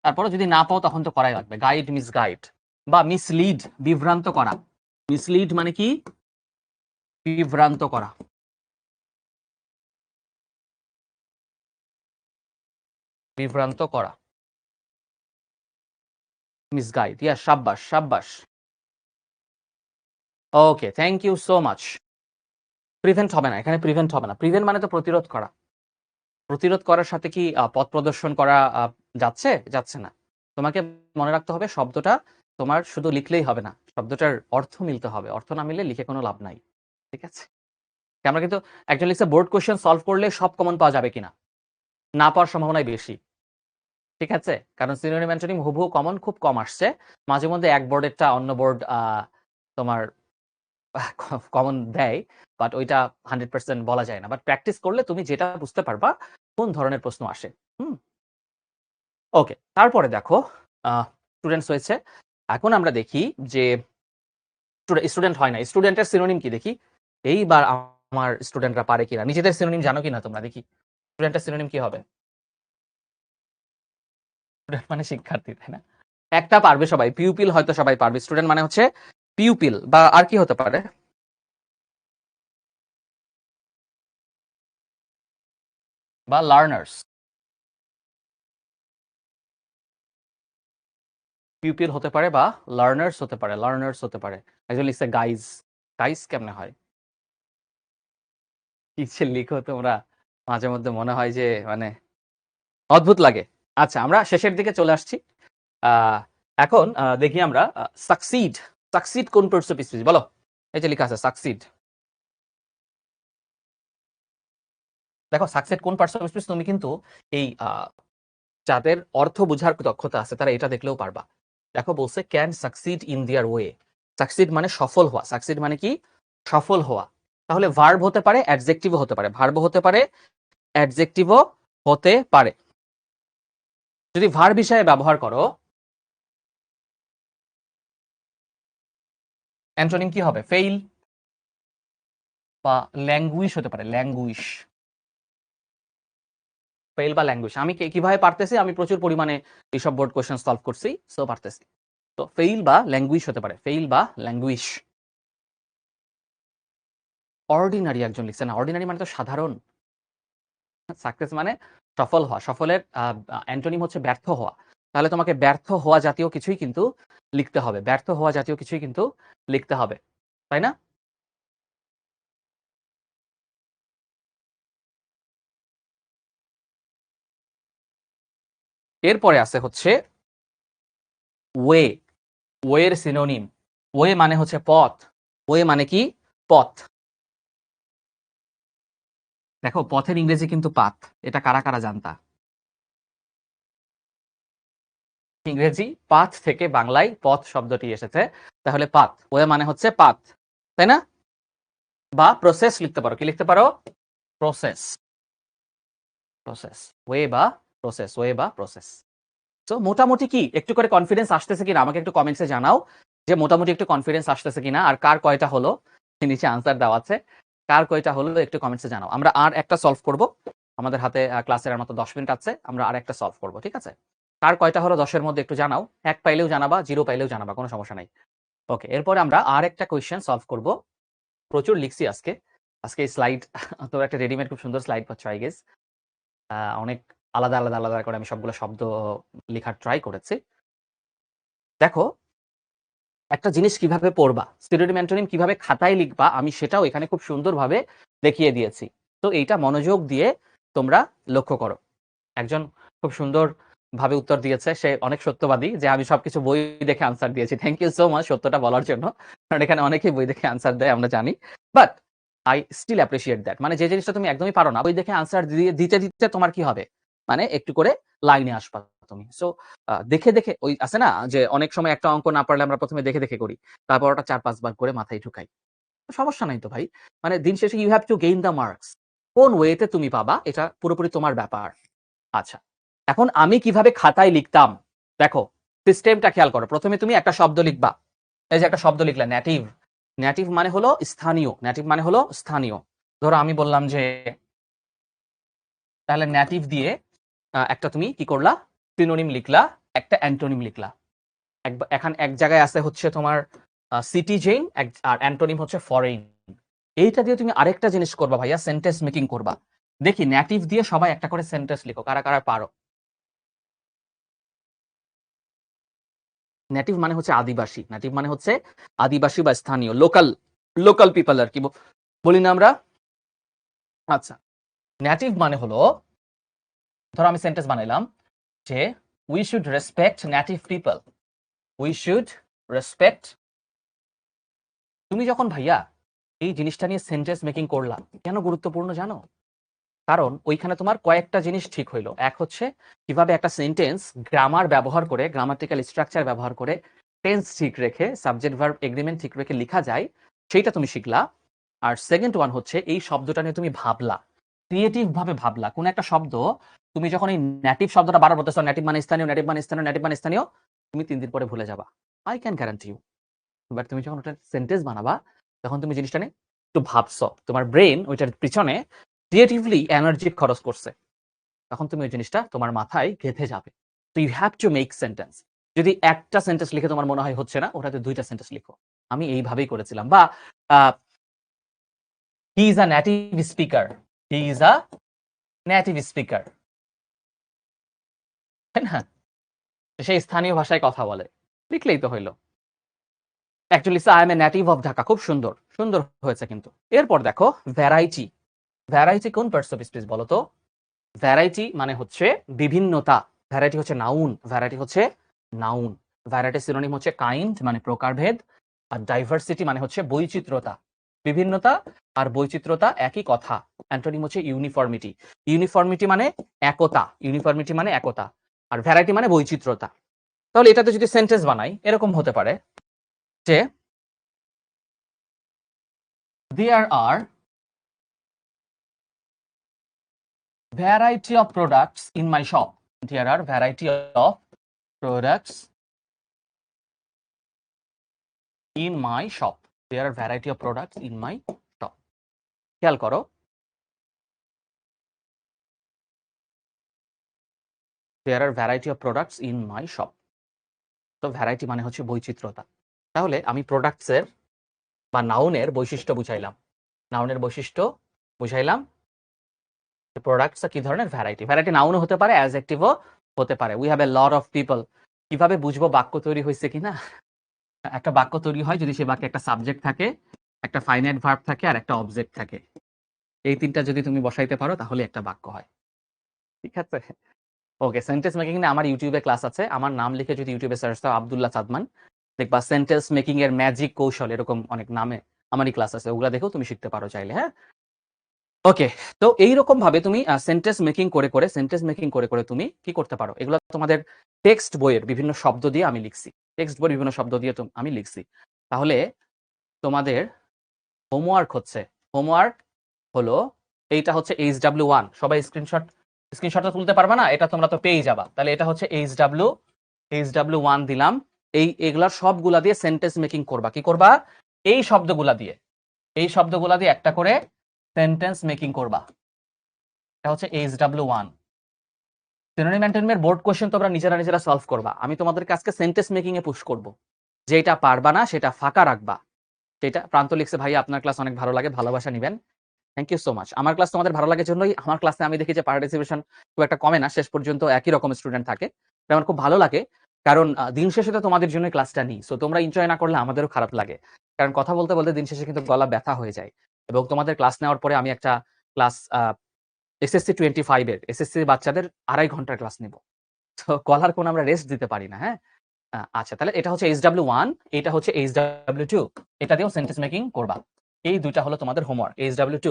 তারপরে যদি না পাও তখন তো করাই লাগবে। Guide, misguide. বা মিসলিড, বিভ্রান্ত করা। মিসলিড মানে কি? বিভ্রান্ত করা। বিভ্রান্ত করা, মিসগাইড। ইয়া, সাব্বাস সাব্বাস। Okay, thank you so much. Prevent হবে না, এখানে প্রিভেন্ট হবে না। প্রিভেন্ট মানে তো প্রতিরোধ করা। প্রতিরোধ করার সাথে কি পথ প্রদর্শন করা যাচ্ছে? যাচ্ছে না। তোমাকে মনে রাখতে হবে শব্দটা তোমার শুধু লিখলেই হবে না, শব্দটার অর্থ মিলতে হবে। অর্থ না মিললে লিখে কোনো লাভ নাই। ঠিক আছে? আমরা কিন্তু একজন লিখছে বোর্ড কোশ্চেন সলভ করলে সব কমন পাওয়া যাবে কিনা, না পাওয়ার সম্ভাবনাই বেশি। ঠিক আছে? কারণ সিনোনিম অ্যান্টোনিম হুবহু কমন খুব কম আসছে। মাঝে মধ্যে এক বোর্ডেরটা অন্য বোর্ড তোমার কমন দেয়, বাট ওইটা 100% বলা যায় না। বাট প্র্যাকটিস করলে তুমি যেটা বুঝতে পারবা কোন ধরনের প্রশ্ন আসে। হুম, ওকে। তারপরে দেখো স্টুডেন্টস হয়েছে। এখন আমরা দেখি যে স্টুডেন্ট হয় না, স্টুডেন্টের সিনোনিম কি দেখি। এইবার আমার স্টুডেন্টরা পারে কিনা, নিজেদের সিনোনিম জানো কিনা তোমরা দেখি। স্টুডেন্টের সিনোনিম কি হবে? স্টুডেন্ট মানে শিক্ষার্থী, তাই না? একটা পারবে সবাই, পিউপিল হয়তো সবাই পারবে। স্টুডেন্ট মানে হচ্ছে পিউপিল, বা আর কি হতে পারে? বা লার্নার্স। পিউপিল হতে পারে বা লার্নার্স হতে পারে, লার্নার্স হতে পারে। একজন লিখছে গাইজ, গাইজ কেমনে হয়? কি যে লিখো তোমরা, মাঝে মধ্যে মনে হয় যে মানে অদ্ভুত লাগে। আচ্ছা, আমরা শেষের দিকে চলে আসছি। এখন দেখি আমরা সাকসিড। সাকসিড কোন পার্টস অফ স্পিচ বলো? এই যে লেখা আছে সাকসিড। দেখো সাকসিড কোন পার্টস অফ স্পিচ, তুমি কিন্তু এই যাদের অর্থ বোঝার দক্ষতা আছে তারা এটা দেখলেও পারবা। দেখো বলছে can succeed in their way. Succeed মানে সফল হওয়া। সাকসিড মানে কি? সফল হওয়া। তাহলে ভার্ব হতে পারে, অ্যাডজেক্টিভও হতে পারে। ভার্ব হতে পারে, অ্যাডজেক্টিভও হতে পারে। যদি ভার্ব হিসাবে ব্যবহার করো, অ্যান্টোনিম কি হবে? ফেইল বা ল্যাঙ্গুইশ হতে পারে, ল্যাঙ্গুইশ। ফেইল বা ল্যাঙ্গুইশ। আমি কিভাবে পারতেছি? আমি প্রচুর পরিমাণে এইসব বোর্ড কোয়েশ্চেন সলভ করছি, সো পারতেছি। তো ফেইল বা ল্যাঙ্গুইশ হতে পারে, ফেইল বা ল্যাঙ্গুইশ। অর্ডিনারি একজন লিখছে না, অর্ডিনারি মানে তো সাধারণ। সাকসেস মানে সফল হওয়া। সফলের অ্যান্টোনিম হচ্ছে ব্যর্থ হওয়া। তাহলে তোমাকে ব্যর্থ হওয়া জাতীয় কিছুই কিন্তু লিখতে হবে। ব্যর্থ হওয়া জাতীয় কিছুই কিন্তু লিখতে হবে, তাই না? এরপরে আছে হচ্ছে ওয়ে। ওয়ের সিনোনিম। ওয়ে মানে হচ্ছে পথ। ওয়ে মানে কি? পথ। দেখো পথের ইংরেজি কিন্তু পাথ, এটা কারা কারা জানতা? ইংরেজি পাথ থেকে বাংলায় পথ শব্দটি এসেছে, তাহলে পাথ ওয়ে মানে হচ্ছে পাথ, তাই না? বা প্রসেস লিখতে পারো, কি লিখতে পারো? প্রসেস, প্রসেস ওয়ে বা প্রসেস, ওয়ে বা প্রসেস। তো মোটামুটি কি একটু করে কনফিডেন্স আসতেছে কিনা আমাকে একটু কমেন্টসে জানাও, যে মোটামুটি একটু কনফিডেন্স আসতেছে কিনা, আর কার কয়টা হলো নিচে আনসার দেওয়া আছে, কার কয়টা হলো একটু কমেন্টসে জানাও। আমরা আর একটা সলভ করব, আমাদের হাতে ক্লাসের আর মতো 10 মিনিট আছে, আমরা আর একটা সলভ করব, ঠিক আছে? কার কয়টা হলো 10-এর মধ্যে একটু জানাও, 1 পাইলেও জানাবা, 0 পাইলেও জানাবা, কোনো সমস্যা নাই। ওকে, এরপরে আমরা আর একটা কোয়েশ্চেন সলভ করব। প্রচুর লিখছি আজকে, আজকে স্লাইড তো একটা রেডিমেড খুব সুন্দর স্লাইড পাচ্ছ আই গেস। অনেক আলাদা আলাদা আলাদা করে আমি সবগুলো শব্দ লেখার ট্রাই করেছি। দেখো একটা জিনিস কিভাবে পড়বা, সিনোনিম অ্যান্টোনিম কিভাবে খাতায় লিখবা, আমি সেটাও এখানে খুব সুন্দরভাবে দেখিয়ে দিয়েছি। তো এইটা মনোযোগ দিয়ে তোমরা লক্ষ্য করো। একজন খুব সুন্দর ভাবে উত্তর দিয়েছে, সে অনেক সত্যবাদী, যে আমি সবকিছু বই দেখে আনসার দিয়েছি। থ্যাংক ইউ সো মাচ সত্যটা বলার জন্য, কারণ এখানে অনেকেই বই দেখে আনসার দেয় আমরা জানি, but I still appreciate that. মানে যে জিনিসটা তুমি একদমই পারো না, বই দেখে আনসার দিতে দিতে তোমার কি হবে, মানে একটু করে লাইনে আসবা তুমি। সো দেখে দেখে, ওই আছে না যে অনেক সময় একটা অঙ্ক না পারলে আমরা প্রথমে দেখে দেখে করি, তারপর ওটা 4-5 বার করে মাথায় ঢুকাই, সমস্যা নাই তো ভাই। মানে দিন শেষে you have to gain the marks. কোন ওয়েতে তুমি পাবা এটা পুরোপুরি তোমার ব্যাপার। আচ্ছা, এখন আমি কিভাবে খাতায় লিখতাম, দেখো সিস্টেমটা খেয়াল করো। প্রথমে তুমি একটা শব্দ লিখবা, এই যে একটা শব্দ লিখলে নেটিভ, নেটিভ মানে হলো স্থানীয়, নেটিভ মানে হলো স্থানীয়। ধরো আমি বললাম যে, তাহলে নেটিভ দিয়ে একটা তুমি কি করলা, সিনোনিম লিখলা, একটা অ্যান্টোনিম লিখলা। এখন এক জায়গায় আছে হচ্ছে তোমার সিটিজেন, আর অ্যান্টোনিম হচ্ছে ফরেন। এইটা দিয়ে তুমি আরেকটা জিনিস করবা ভাইয়া, সেন্টেন্স মেকিং করবা। দেখি নেটিভ দিয়ে সবাই একটা করে সেন্টেন্স লিখো, কারা কারা পারো। নেটিভ মানে হচ্ছে আদিবাসী, নেটিভ মানে হচ্ছে আদিবাসী বা স্থানীয়, লোকাল, লোকাল পিপল আর কি বলি না আমরা। আচ্ছা, নেটিভ মানে হলো, ধরো আমি সেন্টেন্স বানাইলাম যে we should respect native people, we should respect. তুমি যখন ভাইয়া এই জিনিসটা নিয়ে সেন্টেন্স মেকিং করলা, কেন গুরুত্বপূর্ণ জানো? কারণ ওইখানে তোমার কয়েকটা জিনিস ঠিক হইলো। এক হচ্ছে কিভাবে একটা সেন্টেন্স গ্রামার ব্যবহার করে, গ্রামাটিক্যাল স্ট্রাকচার ব্যবহার করে, টেন্স ঠিক রেখে, সাবজেক্ট ভার্ব এগ্রিমেন্ট ঠিক রেখে লেখা যায়, সেইটা তুমি শিখলা। আর সেকেন্ড ওয়ান হচ্ছে এই শব্দটা নিয়ে তুমি ভাবলা, ক্রিয়েটিভ ভাবে ভাবলা। কোন একটা শব্দ তুমি যখন এই নেটিভ শব্দটা বারবার বলতেছো, নেটিভ মানে স্থানীয়, নেটিভ মানে স্থানীয়, নেটিভ মানে স্থানীয়, তুমি 3 দিন পরে ভুলে যাবা, I can guarantee you. But তুমি যখন ওটা সেন্টেন্স বানাবা, তখন তুমি জিনিসটা নিয়ে একটু ভাবছো, তোমার ব্রেন ওইটার পিছনে ক্রিয়েটিভলি এনার্জি খরচ করছে, তখন তুমি ওই জিনিসটা তোমার মাথায় গেঁথে যাবে। তো you have to make sentence. যদি একটা সেন্টেন্স লিখে তোমার মনে হয় হচ্ছে না, ওটাতে 2টা সেন্টেন্স লিখো। আমি এইভাবেই করেছিলাম। বা he is a native speaker, he is a native speaker, তাই না? সেই স্থানীয় ভাষায় কথা বলে, লিখলেই তো হইলো। Actually I M a native of Dhaka, খুব সুন্দর, সুন্দর হয়েছে কিন্তু। এরপর দেখো ভ্যারাইটি, ভ্যারাইটি কোন পার্টস অফ স্পিচ বলো তো? ভ্যারাইটি মানে হচ্ছে বিভিন্নতা, ভ্যারাইটি হচ্ছে নাউন, ভ্যারাইটি হচ্ছে নাউন। ভ্যারাইটি সিনোনিম হচ্ছে কাইন্ড মানে প্রকারভেদ, আর ডাইভার্সিটি মানে হচ্ছে বৈচিত্র্যতা। বিভিন্নতা আর বৈচিত্র্যতা একই কথা। অ্যান্টোনিম হচ্ছে ইউনিফর্মিটি, ইউনিফর্মিটি মানে একতা, ইউনিফর্মিটি মানে একতা, আর ভ্যারাইটি মানে বৈচিত্র্যতা। তাহলে এটাতে যদি সেন্টেন্স বানাই, এরকম হতে পারে যে দেয়ার আর variety of products in my shop. There are variety of products in my shop. There are variety of products in my shop. খেয়াল করো, there are variety of products in my shop. তো variety মানে হচ্ছে বৈচিত্র্যতা। তাহলে আমি products এর বা নাউনের বৈশিষ্ট্য বুঝাইলাম, নাউনের বৈশিষ্ট্য বুঝাইলাম। প্রোডাক্টস কি ধরনের? ভ্যারাইটি। ভ্যারাইটি নাউনও হতে পারে, অ্যাডজেক্টিভও হতে পারে। We have a lot of people. কিভাবে বুঝবো বাক্য তৈরি হয়েছে কিনা? একটা বাক্য তৈরি হয় যদি সে বাক্যে একটা সাবজেক্ট থাকে, একটা ফাইনাইট ভার্ব থাকে, আর একটা অবজেক্ট থাকে। এই 3টা যদি তুমি বসাইতে পারো তাহলে একটা বাক্য হয়। ঠিক আছে? ওকে, সেন্টেন্স মেকিং নিয়ে আমার ইউটিউবে ক্লাস আছে। আমার নাম লিখে যদি ইউটিউবে সার্চ দাও আব্দুল্লাহ চাদমান, দেখবা সেন্টেন্স মেকিং এর ম্যাজিক কৌশল, এরকম অনেক নামে আমারই ক্লাস আছে। ওগুলা দেখেও তুমি শিখতে পারো চাইলে, হ্যাঁ? ওকে, তো এইরকম ভাবে তুমি সেন্টেন্স মেকিং করে করে তুমি কি করতে পারো, এগুলো তোমাদের টেক্সট বইয়ের বিভিন্ন শব্দ দিয়ে আমি লিখছি, টেক্সট বইয়ের বিভিন্ন শব্দ দিয়ে আমি লিখছি। তাহলে তোমাদের হোমওয়ার্ক হলো এইটা হচ্ছে HW1, সবাই স্ক্রিনশট তুলতে পারবা না, এটা তোমরা তো পেয়ে যাবা। তাহলে এটা হচ্ছে HW1 দিলাম। এগুলা সবগুলা দিয়ে সেন্টেন্স মেকিং করবা। কি করবা? এই শব্দগুলা দিয়ে একটা করে সেন্টেন্স মেকিং করবা। এটা হচ্ছে HW1। সিনোনিম অ্যান্টোনিমের বোর্ড কোশ্চেন তোমরা নিজেরা সলভ করবা। আমি তোমাদেরকে আজকে সেন্টেন্স মেকিং এ পুশ করব। যেটা পারবা না সেটা ফাঁকা রাখবা। সেটা প্রান্ত লিখছে, ভাই আপনার ক্লাস অনেক ভালো লাগে, ভালোবাসা নিবেন। Thank you so much. আমার ক্লাস তোমাদের ভালো লাগার জন্যই আমার ক্লাসে আমি দেখি যে পার্টিসিপেশন খুব একটা কমে না, শেষ পর্যন্ত একই রকম স্টুডেন্ট থাকে। এটা আমার খুব ভালো লাগে, কারণ দিন শেষে তো তোমাদের জন্য ক্লাসটা নিই। সো তোমরা এনজয় না করলে আমাদেরও খারাপ লাগে, কারণ কথা বলতে বলতে দিন শেষে কিন্তু গলা ব্যথা হয়ে যায়। এবং তোমাদের ক্লাস নেওয়ার পরে আমি একটা ক্লাস এসএসসি 25 এর এসএসসি বাচ্চাদের 2.5 ঘন্টার ক্লাস নিব। তো গলার কোনো আমরা রেস্ট দিতে পারি না। হ্যাঁ, আচ্ছা, তাহলে এটা হচ্ছে HW1, এটা হচ্ছে HW2। এটা দিয়েও সেন্টেন্স মেকিং করবা। এই দুইটা হলো তোমাদের হোমওয়ার্ক। HW2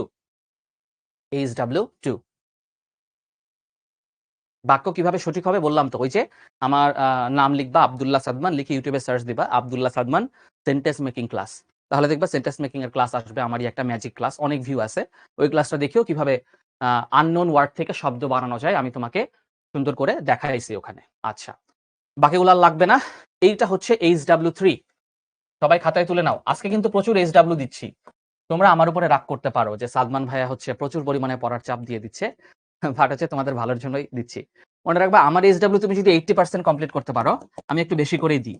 বাক্য কিভাবে সঠিক হবে বললাম তো, ওই যে আমার নাম লিখবা আব্দুল্লাহ সাদমান, লিখে ইউটিউবে সার্চ দিবা Abdullah Sadman sentence making class. তাহলে দেখবা সেন্টেন্স মেকিং এর ক্লাস আসবে। আমারই একটা ম্যাজিক ক্লাস, অনেক ভিউ আছে। ওই ক্লাসটা দেখিও কিভাবে আননোন ওয়ার্ড থেকে শব্দ বানানো যায় আমি তোমাকে সুন্দর করে দেখাইছি ওখানে। আচ্ছা, বাকিগুলো আর লাগবে না। এইটা হচ্ছে HW3। সবাই খাতায় তুলে নাও। আজকে কিন্তু প্রচুর HW দিচ্ছি। তোমরা আমার উপরে রাগ করতে পারো যে সাদমান ভাইয়া হচ্ছে প্রচুর পরিমাণে পড়ার চাপ দিয়ে দিচ্ছে, বাট হচ্ছে তোমাদের ভালোর জন্যই দিচ্ছি। মনে রাখবা, আমার HW তুমি যদি 80% কমপ্লিট করতে পারো, আমি একটু বেশি করেই দিই।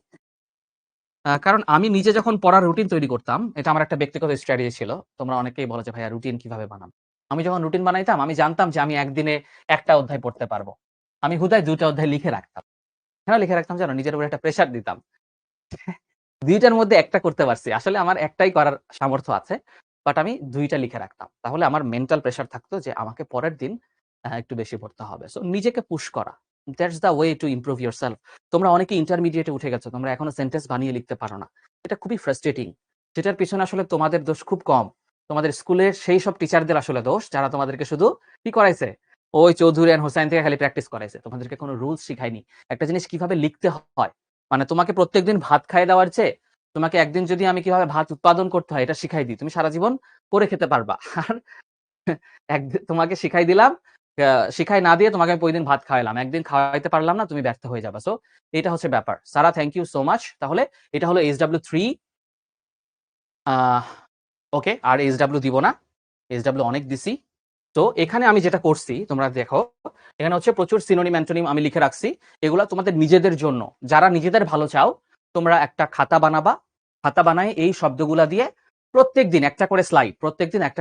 কারণ আমি নিজে যখন পড়ার রুটিন তৈরি করতাম, এটা আমার একটা ব্যক্তিগত স্ট্র্যাটেজি ছিল। তোমরা অনেকেই বলো যে ভাইয়া রুটিন কিভাবে বানান? আমি যখন রুটিন বানাইতাম, আমি জানতাম যে আমি একদিনে একটা অধ্যায় পড়তে পারবো। আমি হুদায় 2টা অধ্যায় লিখে রাখতাম। কেন লিখে রাখতাম জানো? নিজের উপরে একটা প্রেশার দিতাম। 2টার মধ্যে একটা করতে পারছি। আসলে আমার একটাই করার সামর্থ্য আছে। বাট আমি 2টা লিখে রাখতাম। তাহলে আমার মেন্টাল প্রেশার থাকতো যে আমাকে পরের দিন একটু বেশি পড়তে হবে। সো নিজেকে পুশ করা। That's the way to improve yourself. তোমরা অনেকে ইন্টারমিডিয়েটে উঠে গেছো। তোমরা এখনো সেন্টেন্স বানিয়ে লিখতে পারো না। এটা খুবই ফ্রাস্ট্রেটিং। যেটার পিছনে আসলে তোমাদের দোষ খুব কম। তোমাদের স্কুলের সেই সব টিচারদের আসলে দোষ, যারা তোমাদেরকে শুধু কি করাইছে? ওই চৌধুরী অ্যান্ড হোসাইন থেকে খালি প্র্যাকটিস করাইছে। তোমাদেরকে কোনো রুলস শিখায়নি। একটা জিনিস কিভাবে লিখতে হয়। মানে তোমাকে প্রত্যেকদিন ভাত খাইয়ে দেওয়ার চেয়ে তোমাকে একদিন যদি আমি কিভাবে ভাত উৎপাদন করতে হয় এটা শিখাই দিই, তুমি সারা জীবন করে খেতে পারবা। আর একদিন তোমাকে শিখাই দিলাম, শিখাই না দিয়ে তোমাকে আমি প্রতিদিন ভাত খাওয়াইলাম। একদিন খাওয়াইতে পারলাম না, তুমি ব্যর্থ হয়ে যাবা। সো এটা হচ্ছে ব্যাপার। সারা, থ্যাংক ইউ সো মাচ। তাহলে এটা হলো HW3। ওকে, আর HW দিব না। HW অনেক দিছি। তো এখানে আমি যেটা করছি তোমরা দেখো, এখানে হচ্ছে প্রচুর সিনোনিম অ্যান্টোনিম আমি লিখে রাখছি। এগুলা তোমাদের নিজেদের জন্য, যারা নিজেদের ভালো চাও, তোমরা একটা খাতা বানাবা। খাতা বানায় এই শব্দগুলা দিয়ে প্রত্যেকদিন একটা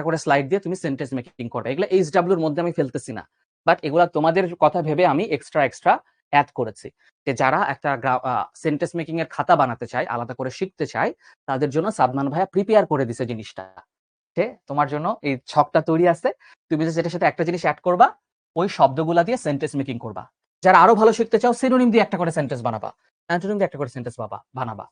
করে স্লাইড দিয়ে তুমি সেন্টেন্স মেকিং করবে। এগুলো HW এর মধ্যে আমি ফেলতেছি না, বাট এগুলা তোমাদের কথা ভেবে আমি এক্সট্রা অ্যাড করেছি। যে যারা একটা সেন্টেন্স মেকিং এর খাতা বানাতে চায়, আলাদা করে শিখতে চায়, তাদের জন্য সাদমান ভাইয়া প্রিপেয়ার করে দিছে জিনিসটা। তোমার জন্য এই ছকটা তৈরি আছে। তুমি যে যেটার সাথে একটা জিনিস এড করবা, ওই শব্দগুলা দিয়ে সেন্টেন্স মেকিং করবা। যারা আরো ভালো শিখতে চাও, সিনোনিম দিয়ে একটা করে সেন্টেন্স বানাবা, অ্যান্টোনিম দিয়ে একটা করে সেন্টেন্স বানাবা।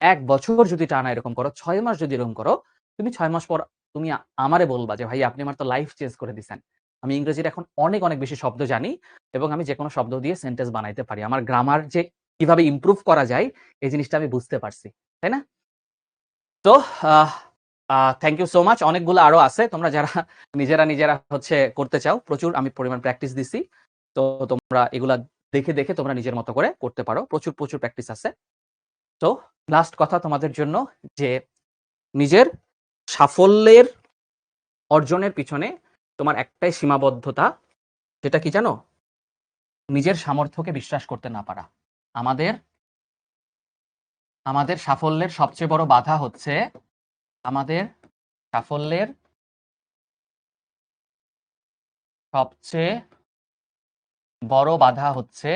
1 বছর যদি টানা এরকম করো, 6 মাস যদি এরকম করো, তুমি 6 মাস পর তুমি আমারে বলবা যে ভাই আপনি আমার তো লাইফ চেঞ্জ করে দিছেন। আমি ইংরেজির এখন অনেক বেশি শব্দ জানি এবং আমি যেকোনো শব্দ দিয়ে সেন্টেন্স বানাইতে পারি। আমার গ্রামার যে কিভাবে ইমপ্রুভ করা যায় এই জিনিসটা আমি বুঝতে পারছি। তাই না? তো থ্যাংক ইউ সো মাচ। অনেকগুলো আরো আছে। তোমরা যারা নিজেরা হচ্ছে করতে চাও, প্রচুর আমি পরিমাণ প্র্যাকটিস দিছি। তো তোমরা এগুলা দেখে তোমরা নিজের মতো করে করতে পারো। প্রচুর প্র্যাকটিস আছে। তো লাস্ট কথা তোমাদের জন্য, যে নিজের সাফল্যের অর্জনের পিছনে তোমার একটাই সীমাবদ্ধতা, যেটা কি জানো? নিজের সামর্থ্যকে বিশ্বাস করতে না পারা। আমাদের আমাদের সাফল্যের সবচেয়ে বড় বাধা হচ্ছে, আমাদের সাফল্যের সবচেয়ে বড় বাধা হচ্ছে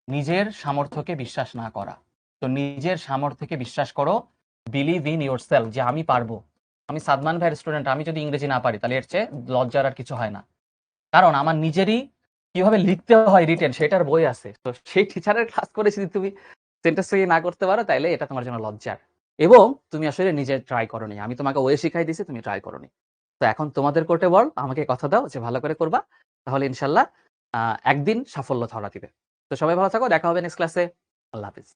নিজের সামর্থ্যকে বিশ্বাস না করা। তো নিজের সামর্থ্যকে বিশ্বাস করো, বিলিভ ইন ইয়োরসেলফ, যে আমি পারবো। আমি সাদমান ভাইয়ের স্টুডেন্ট, আমি যদি ইংরেজি না পারি তাহলে এর চেয়ে লজ্জার আর কিছু হয় না। কারণ আমার নিজেরই কিভাবে লিখতে হয় রিটেন সেটার বই আছে। তো সেই টিচারের ক্লাস করে যদি তুমি সেন্টেন্স না করতে পারো, তাইলে এটা তোমার জন্য লজ্জার। এবং তুমি আসলে নিজে ট্রাই করোনি। আমি তোমাকে ওয়ে শিখাই দিছি, তুমি ট্রাই করোনি। তো এখন তোমাদের কোর্টে বল, আমাকে কথা দাও যে ভালো করে করবা। তাহলে ইনশাআল্লাহ আ একদিন সাফল্য ধরা দিবে। তো সবাই ভালো থাকো। দেখা হবে নেক্সট ক্লাসে। আল্লাহ হাফেজ।